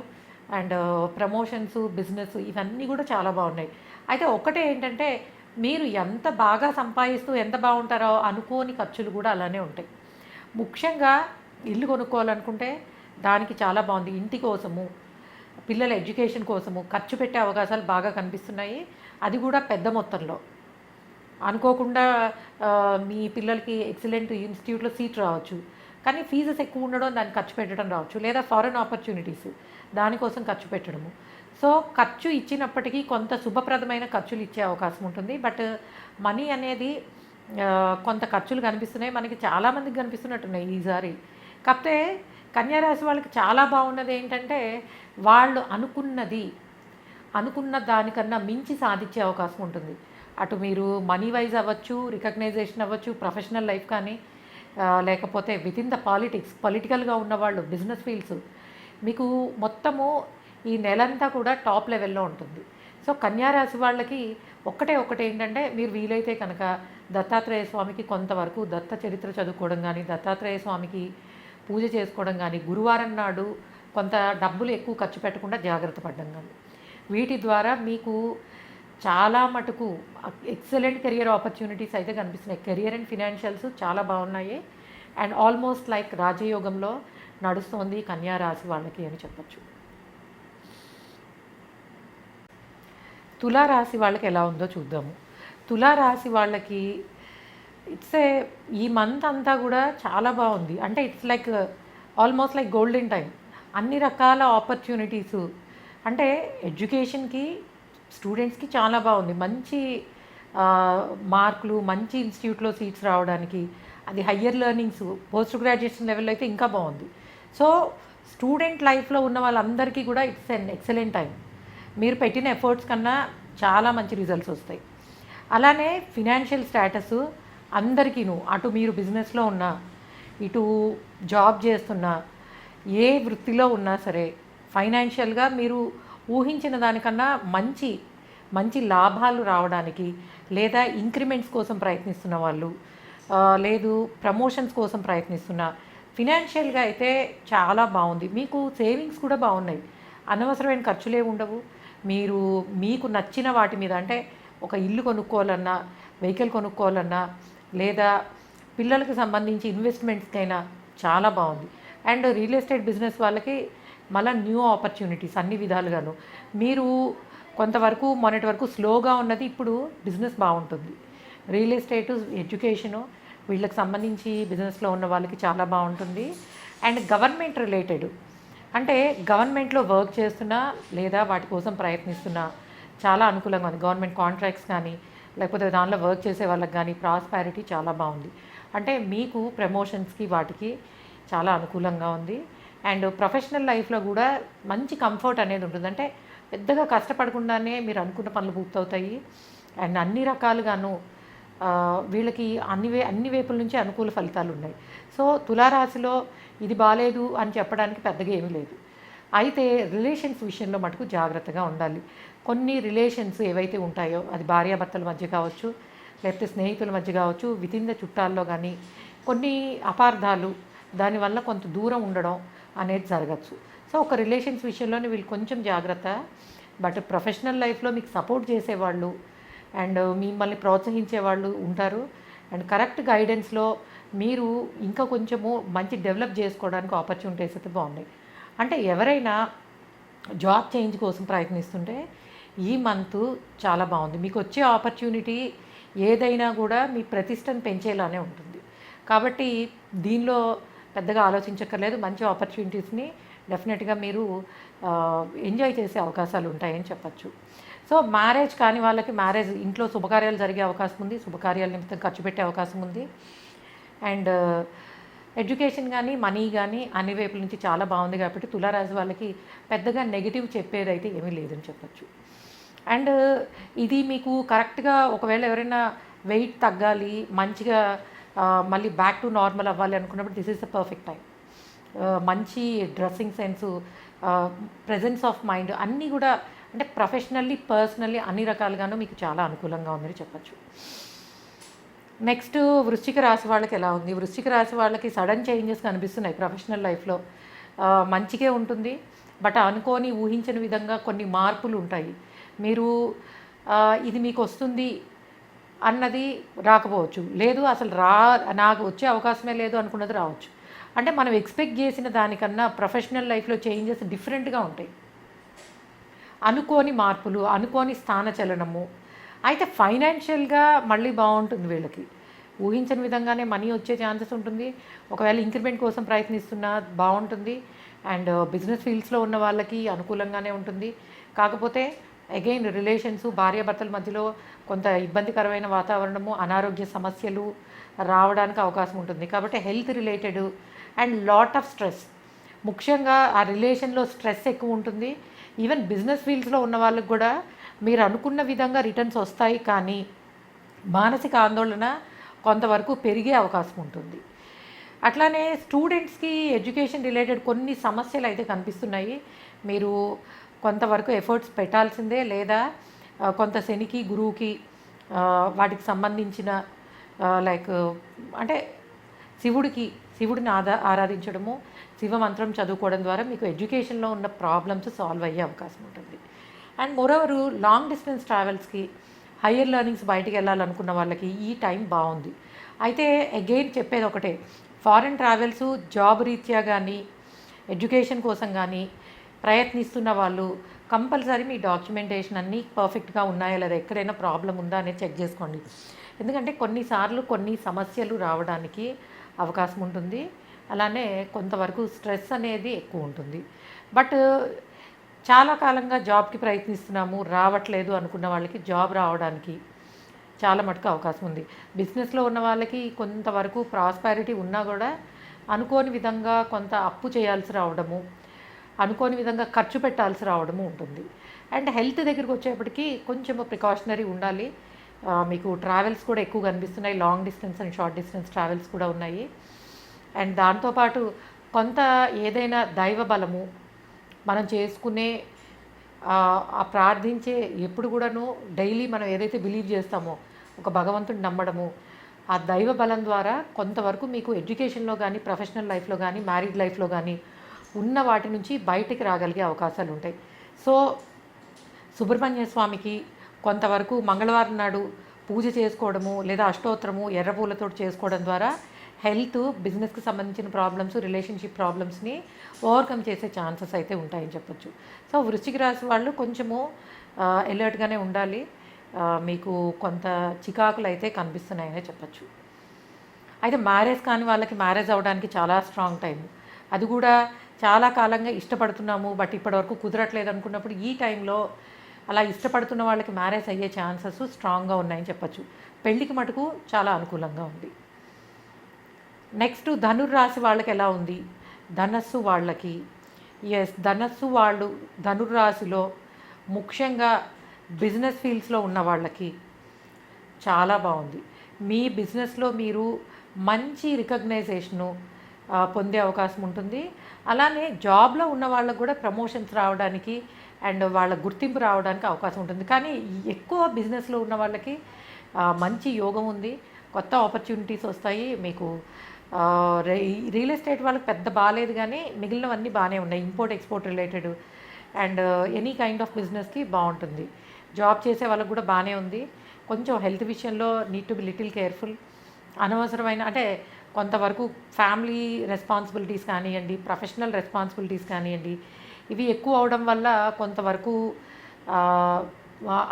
అండ్ ప్రమోషన్స్, బిజినెస్ ఇవన్నీ కూడా చాలా బాగున్నాయి. అయితే ఒకటే ఏంటంటే మీరు ఎంత బాగా సంపాదిస్తూ ఎంత బాగుంటారో అనుకోని ఖర్చులు కూడా అలానే ఉంటాయి. ముఖ్యంగా ఇల్లు కొనుక్కోవాలనుకుంటే దానికి చాలా బాగుంది. ఇంటి కోసము, పిల్లల ఎడ్యుకేషన్ కోసము ఖర్చు పెట్టే అవకాశాలు బాగా కనిపిస్తున్నాయి. అది కూడా పెద్ద మొత్తంలో. అనుకోకుండా మీ పిల్లలకి ఎక్సలెంట్ ఇన్స్టిట్యూట్లో సీట్ రావచ్చు, కానీ ఫీజెస్ ఎక్కువ ఉండడం దానికి ఖర్చు పెట్టడం రావచ్చు, లేదా ఫారెన్ ఆపర్చునిటీస్ దానికోసం ఖర్చు పెట్టడము. సో ఖర్చు ఇచ్చినప్పటికీ కొంత శుభప్రదమైన ఖర్చులు ఇచ్చే అవకాశం ఉంటుంది. బట్ మనీ అనేది కొంత ఖర్చులు కనిపిస్తున్నాయి, మనకి చాలామందికి కనిపిస్తున్నట్టున్నాయి ఈసారి. కాకపోతే కన్యారాశి వాళ్ళకి చాలా బాగున్నది ఏంటంటే వాళ్ళు అనుకున్న దానికన్నా మించి సాధించే అవకాశం ఉంటుంది. అటు మీరు మనీ వైజ్ అవ్వచ్చు, రికగ్నైజేషన్ అవ్వచ్చు, ప్రొఫెషనల్ లైఫ్ కానీ, లేకపోతే విత్ ఇన్ ద పొలిటికల్గా ఉన్నవాళ్ళు, బిజినెస్ ఫీల్డ్స్, మీకు మొత్తము ఈ నెలంతా కూడా టాప్ లెవెల్లో ఉంటుంది. సో కన్యారాశి వాళ్ళకి ఒకటే ఏంటంటే మీరు వీలైతే కనుక దత్తాత్రేయ స్వామికి కొంతవరకు దత్త చరిత్ర చదువుకోవడం కానీ, దత్తాత్రేయ స్వామికి పూజ చేసుకోవడం కానీ, గురువారం నాడు కొంత డబ్బులు ఎక్కువ ఖర్చు పెట్టకుండా జాగ్రత్త పడడం కానీ, వీటి ద్వారా మీకు చాలా మటుకు ఎక్సలెంట్ కెరియర్ ఆపర్చునిటీస్ అయితే కనిపిస్తున్నాయి. కెరియర్ అండ్ ఫినాన్షియల్స్ చాలా బాగున్నాయి. అండ్ ఆల్మోస్ట్ లైక్ రాజయోగంలో నడుస్తోంది కన్యారాశి వాళ్ళకి అని చెప్పచ్చు. తులారాశి వాళ్ళకి ఎలా ఉందో చూద్దాము. తులారాశి వాళ్ళకి ఈ మంత్ అంతా కూడా చాలా బాగుంది. అంటే it's like almost like golden time. అన్ని రకాల ఆపర్చునిటీసు, అంటే ఎడ్యుకేషన్కి స్టూడెంట్స్కి చాలా బాగుంది. మంచి మార్కులు, మంచి ఇన్స్టిట్యూట్లో సీట్స్ రావడానికి, అది హయ్యర్ లెర్నింగ్స్, పోస్ట్ గ్రాడ్యుయేషన్ లెవెల్లో అయితే ఇంకా బాగుంది. సో స్టూడెంట్ లైఫ్లో ఉన్న వాళ్ళందరికీ కూడా ఇట్స్ ఎన్ ఎక్సలెంట్ టైం. మీరు పెట్టిన ఎఫర్ట్స్ కన్నా చాలా మంచి రిజల్ట్స్ వస్తాయి. అలానే ఫినాన్షియల్ స్టేటస్ అందరికీను, అటు మీరు బిజినెస్లో ఉన్నా, ఇటు జాబ్ చేస్తున్నా, ఏ వృత్తిలో ఉన్నా సరే ఫైనాన్షియల్గా మీరు ఊహించిన దానికన్నా మంచి లాభాలు రావడానికి, లేదా ఇంక్రిమెంట్స్ కోసం ప్రయత్నిస్తున్న వాళ్ళు, లేదు ప్రమోషన్స్ కోసం ప్రయత్నిస్తున్న, ఫినాన్షియల్గా అయితే చాలా బాగుంది. మీకు సేవింగ్స్ కూడా బాగున్నాయి, అనవసరమైన ఖర్చులే ఉండవు. మీకు నచ్చిన వాటి మీద, అంటే ఒక ఇల్లు కొనుక్కోవాలన్నా, వెహికల్ కొనుక్కోవాలన్నా, లేదా పిల్లలకు సంబంధించి ఇన్వెస్ట్మెంట్స్కైనా చాలా బాగుంది. అండ్ రియల్ ఎస్టేట్ బిజినెస్ వాళ్ళకి మళ్ళీ న్యూ ఆపర్చునిటీస్ అన్ని విధాలుగాను. మీరు కొంతవరకు మొన్నటి వరకు స్లోగా ఉన్నది ఇప్పుడు బిజినెస్ బాగుంటుంది. రియల్ ఎస్టేటు, ఎడ్యుకేషను వీళ్ళకి సంబంధించి బిజినెస్లో ఉన్న వాళ్ళకి చాలా బాగుంటుంది. అండ్ గవర్నమెంట్ రిలేటెడ్, అంటే గవర్నమెంట్లో వర్క్ చేస్తున్నా లేదా వాటి కోసం ప్రయత్నిస్తున్నా చాలా అనుకూలంగా ఉంది. గవర్నమెంట్ కాంట్రాక్ట్స్ కానీ, లేకపోతే దానిలో వర్క్ చేసే వాళ్ళకి కానీ ప్రాస్పారిటీ చాలా బాగుంది. అంటే మీకు ప్రమోషన్స్కి వాటికి చాలా అనుకూలంగా ఉంది. అండ్ ప్రొఫెషనల్ లైఫ్లో కూడా మంచి కంఫర్ట్ అనేది ఉంటుంది. అంటే పెద్దగా కష్టపడకుండానే మీరు అనుకున్న పనులు పూర్తవుతాయి. అండ్ అన్ని రకాలుగాను వీళ్ళకి అన్ని వైపుల నుంచి అనుకూల ఫలితాలు ఉన్నాయి. సో తులారాశిలో ఇది బాలేదు అని చెప్పడానికి పెద్దగా ఏమీ లేదు. అయితే రిలేషన్స్ విషయంలో మటుకు జాగ్రత్తగా ఉండాలి. కొన్ని రిలేషన్స్ ఏవైతే ఉంటాయో, అది భార్యాభర్తల మధ్య కావచ్చు, లేకపోతే స్నేహితుల మధ్య కావచ్చు, వితిన్ ద చుట్టాల్లో కానీ కొన్ని అపార్థాలు, దానివల్ల కొంత దూరం ఉండడం అనేది జరగచ్చు. సో ఒక రిలేషన్స్ విషయంలోనే వీళ్ళు కొంచెం జాగ్రత్త. బట్ ప్రొఫెషనల్ లైఫ్లో మీకు సపోర్ట్ చేసేవాళ్ళు అండ్ మిమ్మల్ని ప్రోత్సహించే వాళ్ళు ఉంటారు. అండ్ కరెక్ట్ గైడెన్స్లో మీరు ఇంకా కొంచెము మంచి డెవలప్ చేసుకోవడానికి ఆపర్చునిటీస్ అయితే బాగున్నాయి. అంటే ఎవరైనా జాబ్ చేంజ్ కోసం ప్రయత్నిస్తుంటే ఈ మంత్ చాలా బాగుంది. మీకు వచ్చే ఆపర్చునిటీ ఏదైనా కూడా మీ ప్రతిష్టను పెంచేలానే ఉంటుంది. కాబట్టి దీనిలో పెద్దగా ఆలోచించక్కర్లేదు. మంచి ఆపర్చునిటీస్ని డెఫినెట్గా మీరు ఎంజాయ్ చేసే అవకాశాలు ఉంటాయని చెప్పచ్చు. సో మ్యారేజ్ కాని వాళ్ళకి మ్యారేజ్, ఇంట్లో శుభకార్యాలు జరిగే అవకాశం ఉంది, శుభకార్యాల నిమిత్తం ఖర్చు పెట్టే అవకాశం ఉంది. అండ్ ఎడ్యుకేషన్ కానీ, మనీ కానీ అన్ని వైపుల నుంచి చాలా బాగుంది. కాబట్టి తులారాశి వాళ్ళకి పెద్దగా నెగిటివ్ చెప్పేదైతే ఏమీ లేదని చెప్పచ్చు. అండ్ ఇది మీకు కరెక్ట్గా ఒకవేళ ఎవరైనా వెయిట్ తగ్గాలి, మంచిగా మళ్ళీ బ్యాక్ టు నార్మల్ అవ్వాలి అనుకున్నప్పుడు this is the perfect time. మంచి dressing sense, presence of mind అన్నీ కూడా అంటే ప్రొఫెషనల్లీ, పర్సనల్లీ అన్ని రకాలుగాను మీకు చాలా అనుకూలంగా ఉందని చెప్పచ్చు. నెక్స్ట్ వృశ్చిక రాశి వాళ్ళకి ఎలా ఉంది? వృశ్చిక రాశి వాళ్ళకి సడన్ చేంజెస్ కనిపిస్తున్నాయి ప్రొఫెషనల్ లైఫ్లో. మంచిగే ఉంటుంది, బట్ అనుకోని ఊహించని విధంగా కొన్ని మార్పులు ఉంటాయి. మీరు ఇది మీకు వస్తుంది అన్నది రాకపోవచ్చు, లేదు అసలు నాకు వచ్చే అవకాశమే లేదు అనుకున్నది రావచ్చు. అంటే మనం ఎక్స్పెక్ట్ చేసిన దానికన్నా ప్రొఫెషనల్ లైఫ్లో చేంజెస్ డిఫరెంట్గా ఉంటాయి. అనుకోని మార్పులు, అనుకోని స్థానచలనము. అయితే ఫైనాన్షియల్గా మళ్ళీ బాగుంటుంది వీళ్ళకి. ఊహించని విధంగానే మనీ వచ్చే ఛాన్సెస్ ఉంటుంది. ఒకవేళ ఇంక్రిమెంట్ కోసం ప్రయత్నిస్తున్నా బాగుంటుంది. అండ్ బిజినెస్ ఫీల్డ్స్లో ఉన్న వాళ్ళకి అనుకూలంగానే ఉంటుంది. కాకపోతే అగైన్ రిలేషన్స్, భార్యాభర్తల మధ్యలో కొంత ఇబ్బందికరమైన వాతావరణము, అనారోగ్య సమస్యలు రావడానికి అవకాశం ఉంటుంది. కాబట్టి health related and lot of stress, ముఖ్యంగా ఆ రిలేషన్లో స్ట్రెస్ ఎక్కువ ఉంటుంది. ఈవెన్ బిజినెస్ ఫీల్డ్స్లో ఉన్న వాళ్ళకి కూడా మీరు అనుకున్న విధంగా రిటర్న్స్ వస్తాయి, కానీ మానసిక ఆందోళన కొంతవరకు పెరిగే అవకాశం ఉంటుంది. అట్లానే స్టూడెంట్స్కి ఎడ్యుకేషన్ రిలేటెడ్ కొన్ని సమస్యలు అయితే కనిపిస్తున్నాయి. మీరు కొంతవరకు ఎఫర్ట్స్ పెట్టాల్సిందే, లేదా కొంత శనికి, గురువుకి వాటికి సంబంధించిన లైక్ అంటే శివుడిని ఆరాధించడము, శివమంత్రం చదువుకోవడం ద్వారా మీకు ఎడ్యుకేషన్లో ఉన్న ప్రాబ్లమ్స్ సాల్వ్ అయ్యే అవకాశం ఉంటుంది. అండ్ మోరోవరు లాంగ్ డిస్టెన్స్ ట్రావెల్స్కి, హయ్యర్ లెర్నింగ్స్ బయటికి వెళ్ళాలనుకున్న వాళ్ళకి ఈ టైం బాగుంది. అయితే అగైన్ చెప్పేది ఒకటే, ఫారెన్ ట్రావెల్స్ జాబ్ రీత్యా కానీ ఎడ్యుకేషన్ కోసం కానీ ప్రయత్నిస్తున్న వాళ్ళు కంపల్సరీ మీ డాక్యుమెంటేషన్ అన్నీ పర్ఫెక్ట్గా ఉన్నాయా లేదా, ఎక్కడైనా ప్రాబ్లం ఉందా అనేది చెక్ చేసుకోండి. ఎందుకంటే కొన్నిసార్లు కొన్ని సమస్యలు రావడానికి అవకాశం ఉంటుంది. అలానే కొంతవరకు స్ట్రెస్ అనేది ఎక్కువ ఉంటుంది. బట్ చాలా కాలంగా జాబ్కి ప్రయత్నిస్తున్నాము, రావట్లేదు అనుకున్న వాళ్ళకి జాబ్ రావడానికి చాలా మటుకు అవకాశం ఉంది. బిజినెస్లో ఉన్న వాళ్ళకి కొంతవరకు ప్రాస్పారిటీ ఉన్నా కూడా అనుకోని విధంగా కొంత అప్పు చేయాల్సి రావడము, అనుకోని విధంగా ఖర్చు పెట్టాల్సి రావడము ఉంటుంది. అండ్ హెల్త్ దగ్గరికి వచ్చేప్పటికి కొంచెం ప్రికాషనరీ ఉండాలి. మీకు ట్రావెల్స్ కూడా ఎక్కువ కనిపిస్తున్నాయి, long distance and short distance travels కూడా ఉన్నాయి. అండ్ దాంతోపాటు కొంత ఏదైనా దైవ బలము, మనం చేసుకునే ఆ ప్రార్థించే ఎప్పుడు కూడాను డైలీ మనం ఏదైతే బిలీవ్ చేస్తామో ఒక భగవంతుడిని నమ్మడము, ఆ దైవ బలం ద్వారా కొంతవరకు మీకు ఎడ్యుకేషన్లో కానీ, ప్రొఫెషనల్ లైఫ్లో కానీ, మ్యారీడ్ లైఫ్లో కానీ ఉన్న వాటి నుంచి బయటికి రాగలిగే అవకాశాలు ఉంటాయి. సో సుబ్రహ్మణ్య స్వామికి కొంతవరకు మంగళవారం నాడు పూజ చేసుకోవడము, లేదా అష్టోత్తరము ఎర్రపూలతో చేసుకోవడం ద్వారా హెల్త్, బిజినెస్కి సంబంధించిన ప్రాబ్లమ్స్, రిలేషన్షిప్ ప్రాబ్లమ్స్ని ఓవర్కమ్ చేసే ఛాన్సెస్ అయితే ఉంటాయని చెప్పొచ్చు. సో వృశ్చిక రాశి వాళ్ళు కొంచెము అలర్ట్గానే ఉండాలి. మీకు కొంత చికాకులు అయితే కనిపిస్తున్నాయనే చెప్పచ్చు. అయితే మ్యారేజ్ కాని వాళ్ళకి మ్యారేజ్ అవ్వడానికి చాలా స్ట్రాంగ్ టైం. అది కూడా చాలా కాలంగా ఇష్టపడుతున్నాము బట్ ఇప్పటివరకు కుదరట్లేదు అనుకున్నప్పుడు ఈ టైంలో అలా ఇష్టపడుతున్న వాళ్ళకి మ్యారేజ్ అయ్యే ఛాన్సెస్ స్ట్రాంగ్గా ఉన్నాయని చెప్పచ్చు. పెళ్ళికి మటుకు చాలా అనుకూలంగా ఉంది. నెక్స్ట్ ధనుర్రాశి వాళ్ళకి ఎలా ఉంది? ధనస్సు వాళ్ళకి, ధనస్సు వాళ్ళు ధనుర్రాశిలో ముఖ్యంగా బిజినెస్ ఫీల్డ్స్లో ఉన్న వాళ్ళకి చాలా బాగుంది. మీ బిజినెస్లో మీరు మంచి రికగ్నైజేషను పొందే అవకాశం ఉంటుంది. అలానే జాబ్లో ఉన్న వాళ్ళకు కూడా ప్రమోషన్స్ రావడానికి అండ్ వాళ్ళ గుర్తింపు రావడానికి అవకాశం ఉంటుంది. కానీ ఎక్కువ బిజినెస్లో ఉన్న వాళ్ళకి మంచి యోగం ఉంది, కొత్త ఆపర్చునిటీస్ వస్తాయి. మీకు రియల్ ఎస్టేట్ వాళ్ళకి పెద్ద బాగాలేదు, కానీ మిగిలినవన్నీ బాగానే ఉన్నాయి. Import export related and any kind of బిజినెస్కి బాగుంటుంది. జాబ్ చేసే వాళ్ళకి కూడా బాగానే ఉంది. కొంచెం హెల్త్ విషయంలో need to be little careful. అనవసరమైన అంటే కొంతవరకు ఫ్యామిలీ రెస్పాన్సిబిలిటీస్ కానివ్వండి, ప్రొఫెషనల్ రెస్పాన్సిబిలిటీస్ కానివ్వండి, ఇవి ఎక్కువ అవడం వల్ల కొంతవరకు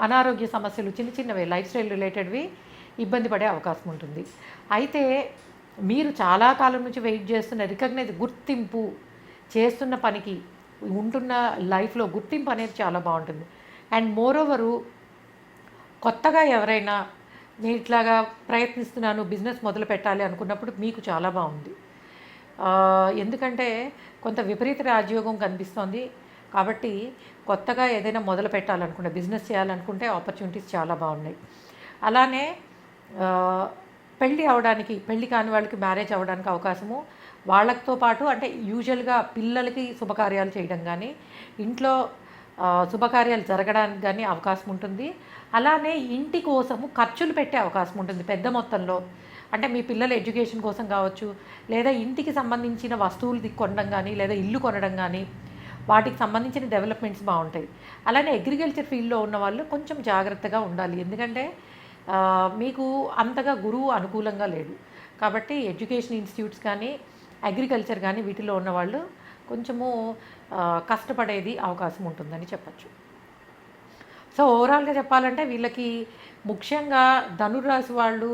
అనారోగ్య సమస్యలు చిన్న చిన్నవి లైఫ్ స్టైల్ రిలేటెడ్వి ఇబ్బంది పడే అవకాశం ఉంటుంది. అయితే మీరు చాలా కాలం నుంచి వెయిట్ చేస్తున్న గుర్తింపు, చేస్తున్న పనికి ఉంటున్న లైఫ్లో గుర్తింపు అనేది చాలా బాగుంటుంది. అండ్ మోరోవరు కొత్తగా ఎవరైనా నేను ఇట్లాగా ప్రయత్నిస్తున్నాను బిజినెస్ మొదలు పెట్టాలి అనుకున్నప్పుడు మీకు చాలా బాగుంది. ఎందుకంటే కొంత విపరీత రాజయోగం కనిపిస్తోంది. కాబట్టి కొత్తగా ఏదైనా మొదలు పెట్టాలనుకుంటే, బిజినెస్ చేయాలనుకుంటే ఆపర్చునిటీస్ చాలా బాగున్నాయి. అలానే పెళ్ళి కాని వాళ్ళకి మ్యారేజ్ అవ్వడానికి అవకాశము, వాళ్ళతో పాటు అంటే యూజువల్గా పిల్లలకి శుభకార్యాలు చేయడం కానీ ఇంట్లో శుభకార్యాలు జరగడానికి కానీ అవకాశం ఉంటుంది. అలానే ఇంటి కోసము ఖర్చులు పెట్టే అవకాశం ఉంటుంది పెద్ద మొత్తంలో. అంటే మీ పిల్లల ఎడ్యుకేషన్ కోసం కావచ్చు, లేదా ఇంటికి సంబంధించిన వస్తువులు కొనడం కానీ, లేదా ఇల్లు కొనడం కానీ, వాటికి సంబంధించిన డెవలప్మెంట్స్ బాగుంటాయి. అలానే అగ్రికల్చర్ ఫీల్డ్లో ఉన్న వాళ్ళు కొంచెం జాగ్రత్తగా ఉండాలి. ఎందుకంటే మీకు అంతగా గురువు అనుకూలంగా లేడు. కాబట్టి ఎడ్యుకేషన్ ఇన్స్టిట్యూట్స్ కానీ, అగ్రికల్చర్ కానీ వీటిలో ఉన్నవాళ్ళు కొంచెము కష్టపడేది అవకాశం ఉంటుందని చెప్పచ్చు. సో ఓవరాల్గా చెప్పాలంటే వీళ్ళకి ముఖ్యంగా ధనురాశి వాళ్ళు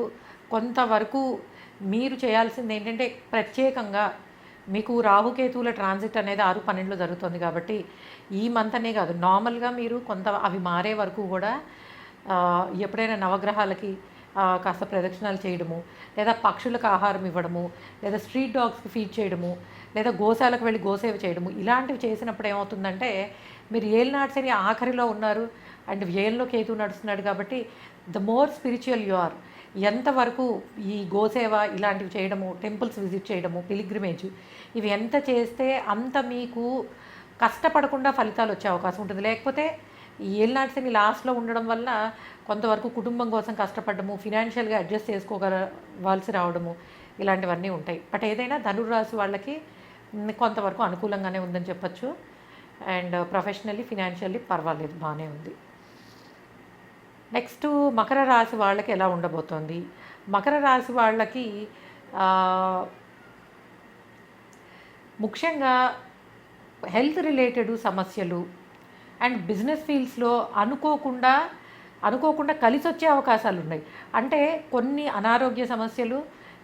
కొంతవరకు మీరు చేయాల్సింది ఏంటంటే, ప్రత్యేకంగా మీకు రాహుకేతువుల ట్రాన్సిట్ అనేది 6-12లో జరుగుతుంది కాబట్టి ఈ మంత్ అనే కాదు, నార్మల్గా మీరు కొంత అవి మారే వరకు కూడా ఎప్పుడైనా నవగ్రహాలకి కాస్త ప్రదక్షిణాలు చేయడము, లేదా పక్షులకు ఆహారం ఇవ్వడము, లేదా స్ట్రీట్ డాగ్స్కి ఫీడ్ చేయడము, లేదా గోశాలకు వెళ్ళి గోసేవ చేయడము, ఇలాంటివి చేసినప్పుడు ఏమవుతుందంటే, మీరు ఏలినాటి శని ఆఖరిలో ఉన్నారు అండ్ వ్యయంలో కేతు నడుస్తున్నాడు కాబట్టి the more spiritual you are, ఎంతవరకు ఈ గోసేవ ఇలాంటివి చేయడము, టెంపుల్స్ విజిట్ చేయడము, పిలిగ్రిమేజ్ ఇవి ఎంత చేస్తే అంత మీకు కష్టపడకుండా ఫలితాలు వచ్చే అవకాశం ఉంటుంది. లేకపోతే ఈ ఏలినాటి శని లాస్ట్లో ఉండడం వల్ల కొంతవరకు కుటుంబం కోసం కష్టపడము, ఫినాన్షియల్గా అడ్జస్ట్ చేసుకోగలవాల్సి రావడము, ఇలాంటివన్నీ ఉంటాయి. బట్ ఏదైనా ధనుర్రాశి వాళ్ళకి కొంతవరకు అనుకూలంగానే ఉందని చెప్పచ్చు. అండ్ ప్రొఫెషనల్లీ, ఫినాన్షియల్లీ పర్వాలేదు, బాగానే ఉంది. నెక్స్ట్ మకర రాశి వాళ్ళకి ఎలా ఉండబోతోంది? మకర రాశి వాళ్ళకి ముఖ్యంగా హెల్త్ రిలేటెడ్ సమస్యలు అండ్ బిజినెస్ ఫీల్డ్స్లో అనుకోకుండా కలిసి వచ్చే అవకాశాలు ఉన్నాయి. అంటే కొన్ని అనారోగ్య సమస్యలు,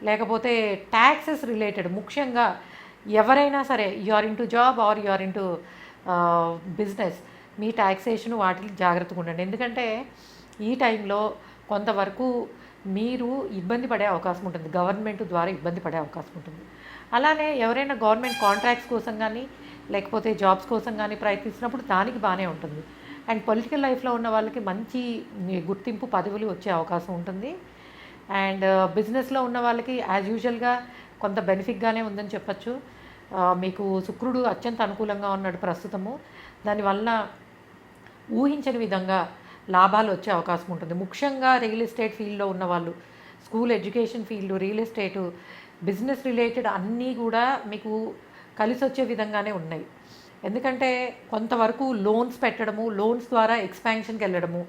లేకపోతే ట్యాక్సెస్ రిలేటెడ్, ముఖ్యంగా ఎవరైనా సరే you are into job or you are into business, మీ ట్యాక్సేషన్ వాటికి జాగ్రత్తగా ఉండండి. ఎందుకంటే ఈ టైంలో కొంతవరకు మీరు ఇబ్బంది పడే అవకాశం ఉంటుంది, గవర్నమెంట్ ద్వారా ఇబ్బంది పడే అవకాశం ఉంటుంది. అలానే ఎవరైనా గవర్నమెంట్ కాంట్రాక్ట్స్ కోసం కానీ, లేకపోతే జాబ్స్ కోసం కానీ ప్రయత్నిస్తున్నప్పుడు దానికి బాగానే ఉంటుంది. అండ్ పొలిటికల్ లైఫ్లో ఉన్న వాళ్ళకి మంచి గుర్తింపు, పదవులు వచ్చే అవకాశం ఉంటుంది. అండ్ బిజినెస్లో ఉన్న వాళ్ళకి యాజ్ యూజువల్గా కొంత బెనిఫిట్గానే ఉందని చెప్పచ్చు. మీకు శుక్రుడు అత్యంత అనుకూలంగా ఉన్నాడు ప్రస్తుతము, దానివల్ల ఊహించని విధంగా లాభాలు వచ్చే అవకాశం ఉంటుంది. ముఖ్యంగా రియల్ ఎస్టేట్ ఫీల్డ్లో ఉన్నవాళ్ళు, school education field, real estate, business related అన్నీ కూడా మీకు కలిసి వచ్చే విధంగానే ఉన్నాయి. ఎందుకంటే కొంతవరకు లోన్స్ పెట్టడము, లోన్స్ ద్వారా ఎక్స్పాన్షన్కి వెళ్ళడము,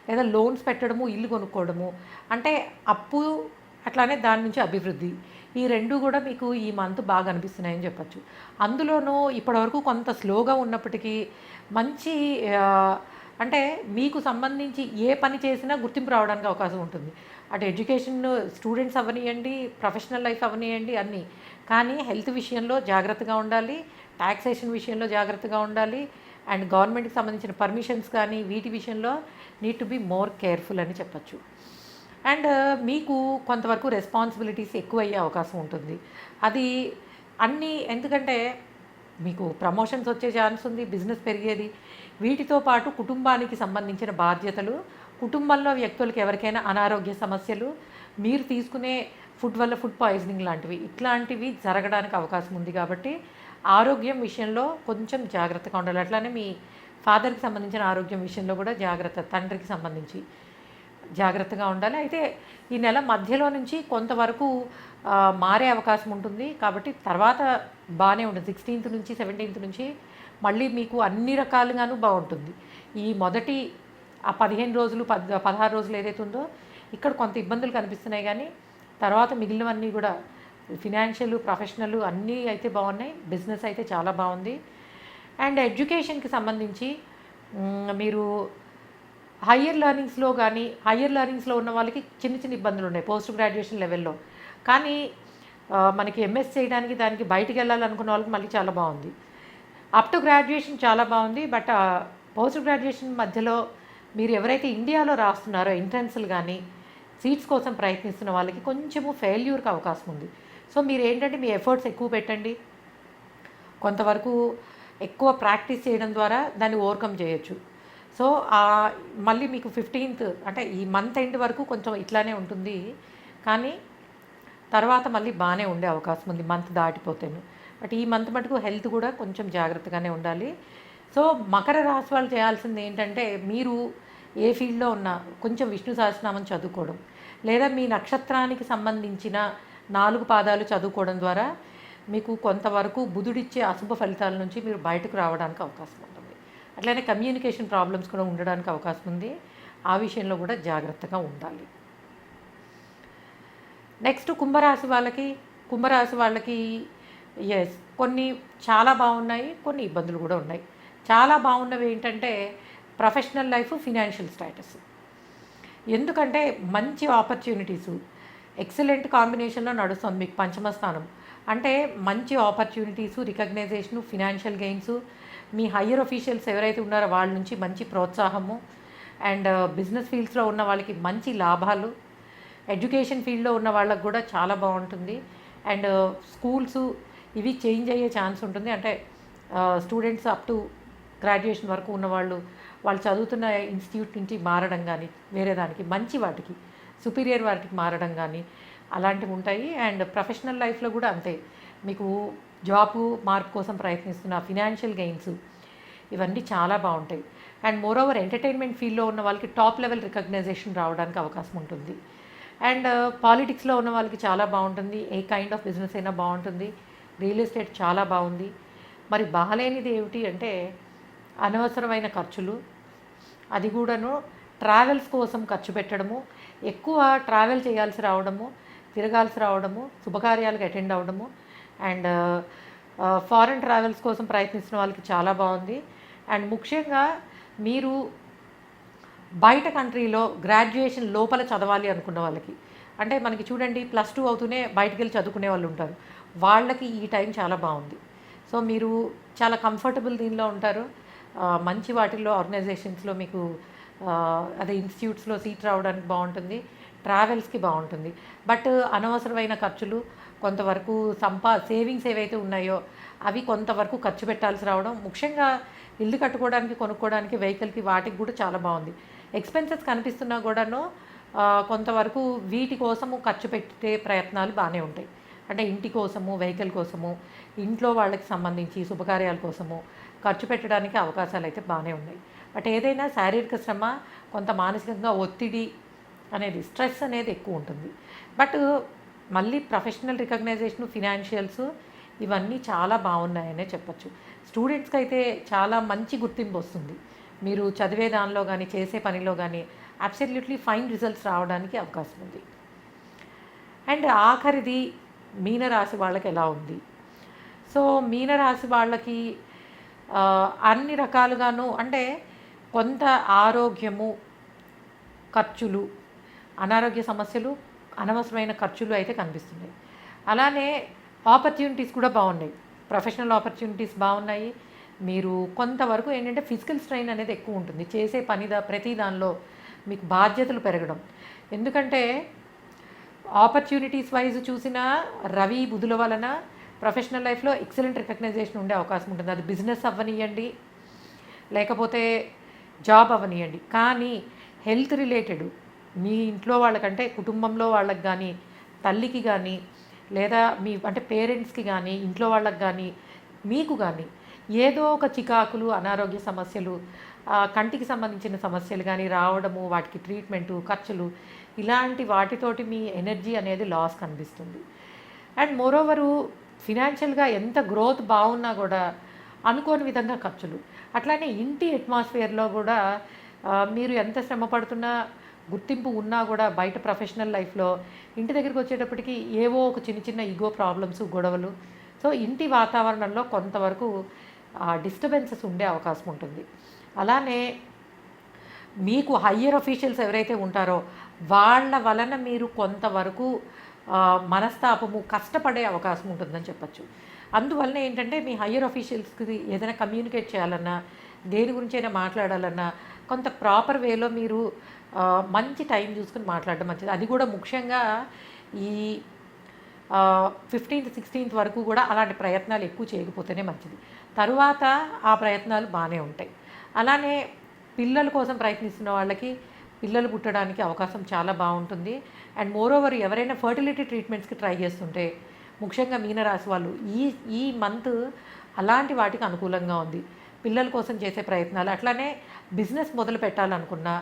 లేదా లోన్స్ పెట్టడము, ఇల్లు కొనుక్కోవడము, అంటే అప్పు అట్లానే దాని నుంచి అభివృద్ధి, ఈ రెండు కూడా మీకు ఈ మంత్ బాగా అనిపిస్తున్నాయని చెప్పచ్చు. అందులోనూ ఇప్పటివరకు కొంత స్లోగా ఉన్నప్పటికీ మంచి అంటే మీకు సంబంధించి ఏ పని చేసినా గుర్తింపు రావడానికి అవకాశం ఉంటుంది. అటు ఎడ్యుకేషన్ స్టూడెంట్స్ అవనియండి, ప్రొఫెషనల్ లైఫ్ అవనియండి, అన్నీ. కానీ హెల్త్ విషయంలో జాగ్రత్తగా ఉండాలి, ట్యాక్సేషన్ విషయంలో జాగ్రత్తగా ఉండాలి, అండ్ గవర్నమెంట్కి సంబంధించిన పర్మిషన్స్ కానీ వీటి విషయంలో need to be more careful అని చెప్పచ్చు. అండ్ మీకు కొంతవరకు రెస్పాన్సిబిలిటీస్ ఎక్కువయ్యే అవకాశం ఉంటుంది. అది అన్నీ, ఎందుకంటే మీకు ప్రమోషన్స్ వచ్చే ఛాన్స్ ఉంది, బిజినెస్ పెరిగేది, వీటితో పాటు కుటుంబానికి సంబంధించిన బాధ్యతలు, కుటుంబంలో వ్యక్తులకు ఎవరికైనా అనారోగ్య సమస్యలు, మీరు తీసుకునే ఫుడ్ వల్ల ఫుడ్ పాయిజనింగ్ లాంటివి, ఇట్లాంటివి జరగడానికి అవకాశం ఉంది. కాబట్టి ఆరోగ్యం విషయంలో కొంచెం జాగ్రత్తగా ఉండాలి. అట్లానే మీ ఫాదర్కి సంబంధించిన ఆరోగ్యం విషయంలో కూడా జాగ్రత్త, తండ్రికి సంబంధించి జాగ్రత్తగా ఉండాలి. అయితే ఈ నెల మధ్యలో నుంచి కొంతవరకు మారే అవకాశం ఉంటుంది. కాబట్టి తర్వాత బాగానే ఉంటుంది. 16th నుంచి 17th నుంచి మళ్ళీ మీకు అన్ని రకాలుగాను బాగుంటుంది. ఈ మొదటి ఆ 15 రోజులు 16 రోజులు ఏదైతే ఉందో ఇక్కడ కొంత ఇబ్బందులు కనిపిస్తున్నాయి, కానీ తర్వాత మిగిలినవన్నీ కూడా ఫినాన్షియల్, ప్రొఫెషనల్ అన్నీ అయితే బాగున్నాయి. బిజినెస్ అయితే చాలా బాగుంది. అండ్ ఎడ్యుకేషన్కి సంబంధించి మీరు హయ్యర్ లెర్నింగ్స్లో ఉన్న వాళ్ళకి చిన్న చిన్న ఇబ్బందులు ఉన్నాయి పోస్ట్ గ్రాడ్యుయేషన్ లెవెల్లో. కానీ మనకి ఎంఎస్ చేయడానికి దానికి బయటికి వెళ్ళాలనుకున్న వాళ్ళకి మళ్ళీ చాలా బాగుంది. అప్ టు గ్రాడ్యుయేషన్ చాలా బాగుంది. బట్ పోస్ట్ గ్రాడ్యుయేషన్ మధ్యలో మీరు ఎవరైతే ఇండియాలో రాస్తున్నారో ఎంట్రన్స్లు కానీ సీట్స్ కోసం ప్రయత్నిస్తున్న వాళ్ళకి కొంచెము ఫెయిల్యూర్కి అవకాశం ఉంది. సో మీరు ఏంటంటే మీ ఎఫర్ట్స్ ఎక్కువ పెట్టండి, కొంతవరకు ఎక్కువ ప్రాక్టీస్ చేయడం ద్వారా దాన్ని ఓవర్కమ్ చేయొచ్చు. సో మళ్ళీ మీకు 15th అంటే ఈ మంత్ ఎండ్ వరకు కొంచెం ఇట్లానే ఉంటుంది. కానీ తర్వాత మళ్ళీ బాగానే ఉండే అవకాశం ఉంది మంత్ దాటిపోతేను. బట్ ఈ మంత్ మటుకు హెల్త్ కూడా కొంచెం జాగ్రత్తగానే ఉండాలి. సో మకర రాశి వాళ్ళు చేయాల్సింది ఏంటంటే, మీరు ఏ ఫీల్డ్లో ఉన్నా కొంచెం విష్ణు సహస్రనామం చదువుకోవడం, లేదా మీ నక్షత్రానికి సంబంధించిన 4 పాదాలు చదువుకోవడం ద్వారా మీకు కొంతవరకు బుధుడిచ్చే అశుభ ఫలితాల నుంచి మీరు బయటకు రావడానికి అవకాశం ఉంటుంది. అట్లనే కమ్యూనికేషన్ ప్రాబ్లమ్స్ కూడా ఉండడానికి అవకాశం ఉంది. ఆ విషయంలో కూడా జాగ్రత్తగా ఉండాలి. నెక్స్ట్ కుంభరాశి వాళ్ళకి ఎస్, కొన్ని చాలా బాగున్నాయి, కొన్ని ఇబ్బందులు కూడా ఉన్నాయి. చాలా బాగున్నవి ఏంటంటే ప్రొఫెషనల్ లైఫ్, ఫినాన్షియల్ స్టేటస్. ఎందుకంటే మంచి ఆపర్చునిటీసు ఎక్సలెంట్ కాంబినేషన్లో నడుస్తుంది మీకు పంచమ స్థానం. అంటే మంచి ఆపర్చునిటీసు, రికగ్నైజేషను, ఫినాన్షియల్ గెయిన్స్, మీ హయ్యర్ అఫీషియల్స్ ఎవరైతే ఉన్నారో వాళ్ళ నుంచి మంచి ప్రోత్సాహము, అండ్ బిజినెస్ ఫీల్డ్స్లో ఉన్న వాళ్ళకి మంచి లాభాలు, ఎడ్యుకేషన్ ఫీల్డ్లో ఉన్న వాళ్ళకి కూడా చాలా బాగుంటుంది. అండ్ స్కూల్స్ ఇవి చేంజ్ అయ్యే ఛాన్స్ ఉంటుంది. అంటే స్టూడెంట్స్ అప్ టు గ్రాడ్యుయేషన్ వరకు ఉన్నవాళ్ళు వాళ్ళు చదువుతున్న ఇన్స్టిట్యూట్ నుంచి మారడం కానీ, వేరే దానికి మంచి వాటికి సుపీరియర్ వాటికి మారడం కానీ అలాంటివి ఉంటాయి. అండ్ ప్రొఫెషనల్ లైఫ్లో కూడా అంతే, మీకు జాబు మార్పు కోసం ప్రయత్నిస్తున్న ఫినాన్షియల్ గెయిన్స్ ఇవన్నీ చాలా బాగుంటాయి. అండ్ మోరోవర్ ఎంటర్టైన్మెంట్ ఫీల్డ్లో ఉన్న వాళ్ళకి టాప్ లెవెల్ రికగ్నైజేషన్ రావడానికి అవకాశం ఉంటుంది. అండ్ పాలిటిక్స్లో ఉన్న వాళ్ళకి చాలా బాగుంటుంది. ఏ కైండ్ ఆఫ్ బిజినెస్ అయినా బాగుంటుంది. రియల్ ఎస్టేట్ చాలా బాగుంది. మరి బాగాలేనిది ఏమిటి అంటే అనవసరమైన ఖర్చులు, అది కూడాను ట్రావెల్స్ కోసం ఖర్చు పెట్టడము, ఎక్కువ ట్రావెల్ చేయాల్సి రావడము, తిరగాల్సి రావడము, శుభకార్యాలకు అటెండ్ అవ్వడము. అండ్ ఫారెన్ ట్రావెల్స్ కోసం ప్రయత్నిస్తున్న వాళ్ళకి చాలా బాగుంది. అండ్ ముఖ్యంగా మీరు బయట కంట్రీలో గ్రాడ్యుయేషన్ లోపల చదవాలి అనుకున్న వాళ్ళకి, అంటే మనకి చూడండి +2 అవుతూనే బయటికి వెళ్ళి చదువుకునే వాళ్ళు ఉంటారు, వాళ్ళకి ఈ టైం చాలా బాగుంది. సో మీరు చాలా కంఫర్టబుల్ దీనిలో ఉంటారు. మంచి వాటిల్లో ఆర్గనైజేషన్స్లో మీకు అదే ఇన్స్టిట్యూట్స్లో సీట్ రావడానికి బాగుంటుంది. ట్రావెల్స్కి బాగుంటుంది. బట్ అనవసరమైన ఖర్చులు, కొంతవరకు సేవింగ్స్ ఏవైతే ఉన్నాయో అవి కొంతవరకు ఖర్చు పెట్టాల్సి రావడం, ముఖ్యంగా ఇల్లు కట్టుకోవడానికి, కొనుక్కోవడానికి, వెహికల్కి, వాటికి కూడా చాలా బాగుంది. ఎక్స్పెన్సెస్ కనిపిస్తున్నా కూడాను కొంతవరకు వీటి కోసము ఖర్చు పెట్టే ప్రయత్నాలు బాగానే ఉంటాయి. అంటే ఇంటి కోసము, వెహికల్ కోసము, ఇంట్లో వాళ్ళకి సంబంధించి శుభకార్యాల కోసము ఖర్చు పెట్టడానికి అవకాశాలు అయితే బాగానే ఉన్నాయి. బట్ ఏదైనా శారీరక శ్రమ, కొంత మానసికంగా ఒత్తిడి అనేది, స్ట్రెస్ అనేది ఎక్కువ ఉంటుంది. బట్ మళ్ళీ ప్రొఫెషనల్ రికగ్నైజేషను, ఫినాన్షియల్స్ ఇవన్నీ చాలా బాగున్నాయనే చెప్పచ్చు. స్టూడెంట్స్కి అయితే చాలా మంచి గుర్తింపు వస్తుంది. మీరు చదివే దానిలో కానీ, చేసే పనిలో కానీ అబ్సల్యూట్లీ ఫైన్ రిజల్ట్స్ రావడానికి అవకాశం ఉంది. అండ్ ఆఖరిది మీనరాశి వాళ్ళకి ఎలా ఉంది? సో మీనరాశి వాళ్ళకి అన్ని రకాలుగాను, అంటే కొంత ఆరోగ్యము, ఖర్చులు, అనారోగ్య సమస్యలు, అనవసరమైన ఖర్చులు అయితే కనిపిస్తున్నాయి. అలానే ఆపర్చునిటీస్ కూడా బాగున్నాయి. ప్రొఫెషనల్ ఆపర్చునిటీస్ బాగున్నాయి. మీరు కొంతవరకు ఏంటంటే ఫిజికల్ స్ట్రెయిన్ అనేది ఎక్కువ ఉంటుంది. చేసే ప్రతి దానిలో మీకు బాధ్యతలు పెరగడం. ఎందుకంటే ఆపర్చునిటీస్ వైజ్ చూసిన రవి బుధుల వలన ప్రొఫెషనల్ లైఫ్లో ఎక్సలెంట్ రికగ్నైజేషన్ ఉండే అవకాశం ఉంటుంది. అది బిజినెస్ అవ్వనియండి, లేకపోతే జాబ్ అవ్వనియండి. కానీ హెల్త్ రిలేటెడ్ మీ ఇంట్లో వాళ్ళకంటే కుటుంబంలో వాళ్ళకి కానీ, తల్లికి కానీ, లేదా మీ అంటే పేరెంట్స్కి కానీ, ఇంట్లో వాళ్ళకి కానీ, మీకు కానీ ఏదో ఒక చికాకులు, అనారోగ్య సమస్యలు, కంటికి సంబంధించిన సమస్యలు కానీ రావడము, వాటికి ట్రీట్మెంటు, ఖర్చులు, ఇలాంటి వాటితోటి మీ ఎనర్జీ అనేది లాస్ కనిపిస్తుంది. అండ్ మోరోవరు ఫినాన్షియల్గా ఎంత గ్రోత్ బాగున్నా కూడా అనుకోని విధంగా ఖర్చులు. అట్లానే ఇంటి అట్మాస్ఫియర్లో కూడా మీరు ఎంత శ్రమ పడుతున్నా, గుర్తింపు ఉన్నా కూడా బయట ప్రొఫెషనల్ లైఫ్లో ఇంటి దగ్గరికి వచ్చేటప్పటికి ఏవో ఒక చిన్న చిన్న ఈగో ప్రాబ్లమ్స్, గొడవలు. సో ఇంటి వాతావరణంలో కొంతవరకు డిస్టర్బెన్సెస్ ఉండే అవకాశం ఉంటుంది. అలానే మీకు హయ్యర్ అఫీషియల్స్ ఎవరైతే ఉంటారో వాళ్ళ వలన మీరు కొంతవరకు మనస్తాపము, కష్టపడే అవకాశం ఉంటుందని చెప్పచ్చు. అందువలన ఏంటంటే మీ హయ్యర్ అఫీషియల్స్కి ఏదైనా కమ్యూనికేట్ చేయాలన్నా, దేని గురించైనా మాట్లాడాలన్నా కొంత ప్రాపర్ వేలో మీరు మంచి టైం చూసుకుని మాట్లాడడం మంచిది. అది కూడా ముఖ్యంగా ఈ 15th 16th వరకు కూడా అలాంటి ప్రయత్నాలు ఎక్కువ చేయకపోతేనే మంచిది. తరువాత ఆ ప్రయత్నాలు బాగానే ఉంటాయి. అలానే పిల్లల కోసం ప్రయత్నిస్తున్న వాళ్ళకి పిల్లలు పుట్టడానికి అవకాశం చాలా బాగుంటుంది. అండ్ మోరోవర్ ఎవరైనా ఫర్టిలిటీ ట్రీట్మెంట్స్కి ట్రై చేస్తుంటే ముఖ్యంగా మీనరాశి వాళ్ళు ఈ ఈ మంత్ అలాంటి వాటికి అనుకూలంగా ఉంది. పిల్లల కోసం చేసే ప్రయత్నాలు, అట్లానే బిజినెస్ మొదలు పెట్టాలనుకున్నా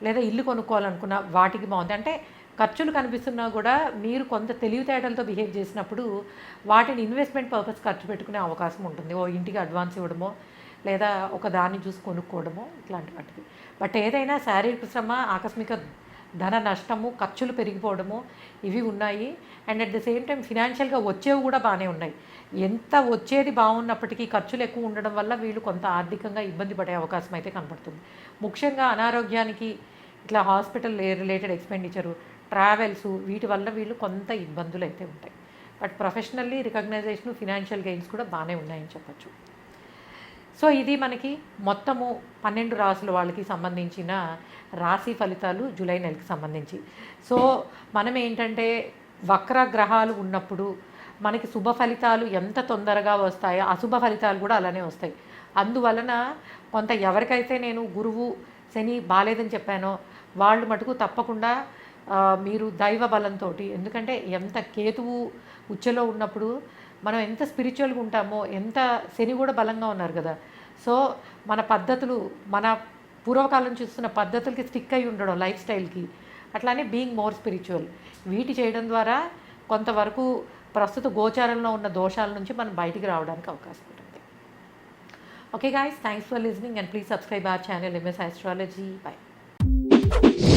లేదా ఇల్లు కొనుక్కోవాలనుకున్నా వాటికి బాగుంది. అంటే ఖర్చులు కనిపిస్తున్నా కూడా మీరు కొంత తెలివితేటలతో బిహేవ్ చేసినప్పుడు వాటిని ఇన్వెస్ట్మెంట్ పర్పస్ ఖర్చు పెట్టుకునే అవకాశం ఉంటుంది. ఓ ఇంటికి అడ్వాన్స్ ఇవ్వడమో లేదా ఒక దాన్ని చూసి కొనుక్కోవడమో ఇట్లాంటి వాటికి. బట్ ఏదైనా శారీరక శ్రమ, ఆకస్మిక ధన నష్టము, ఖర్చులు పెరిగిపోవడము ఇవి ఉన్నాయి. And at the same time ఫినాన్షియల్గా వచ్చేవి కూడా బాగానే ఉన్నాయి. ఎంత వచ్చేది బాగున్నప్పటికీ ఖర్చులు ఎక్కువ ఉండడం వల్ల వీళ్ళు కొంత ఆర్థికంగా ఇబ్బంది పడే అవకాశం అయితే కనపడుతుంది. ముఖ్యంగా అనారోగ్యానికి ఇట్లా హాస్పిటల్ రిలేటెడ్ ఎక్స్పెండిచరు, ట్రావెల్స్ వీటి వల్ల వీళ్ళు కొంత ఇబ్బందులు అయితే ఉంటాయి. But professionally recognition, financial gains కూడా బాగానే ఉన్నాయని చెప్పచ్చు. సో ఇది మనకి మొత్తము 12 రాసుల వాళ్ళకి సంబంధించిన రాశి ఫలితాలు జూలై నెలకి సంబంధించి. సో మనం ఏంటంటే వక్ర గ్రహాలు ఉన్నప్పుడు మనకి శుభ ఫలితాలు ఎంత తొందరగా వస్తాయో అశుభ ఫలితాలు కూడా అలానే వస్తాయి. అందువలన కొంత ఎవరికైతే నేను గురువు శని బాలేదని చెప్పానో వాళ్ళు మటుకు తప్పకుండా మీరు దైవ బలంతో, ఎందుకంటే ఎంత కేతువు ఉచ్చలో ఉన్నప్పుడు మనం ఎంత స్పిరిచువల్గా ఉంటామో, ఎంత శని కూడా బలంగా ఉన్నారు కదా. సో మన పద్ధతులు, మన పూర్వకాలం చూస్తున్న పద్ధతులకి స్టిక్ అయి ఉండడం, లైఫ్ స్టైల్కి, అట్లానే బీయింగ్ మోర్ స్పిరిచువల్, వీటి చేయడం ద్వారా కొంతవరకు ప్రస్తుత గోచారంలో ఉన్న దోషాల నుంచి మనం బయటికి రావడానికి అవకాశం ఉంటుంది. Okay guys, thanks for listening and please subscribe our channel MS Astrology. Bye.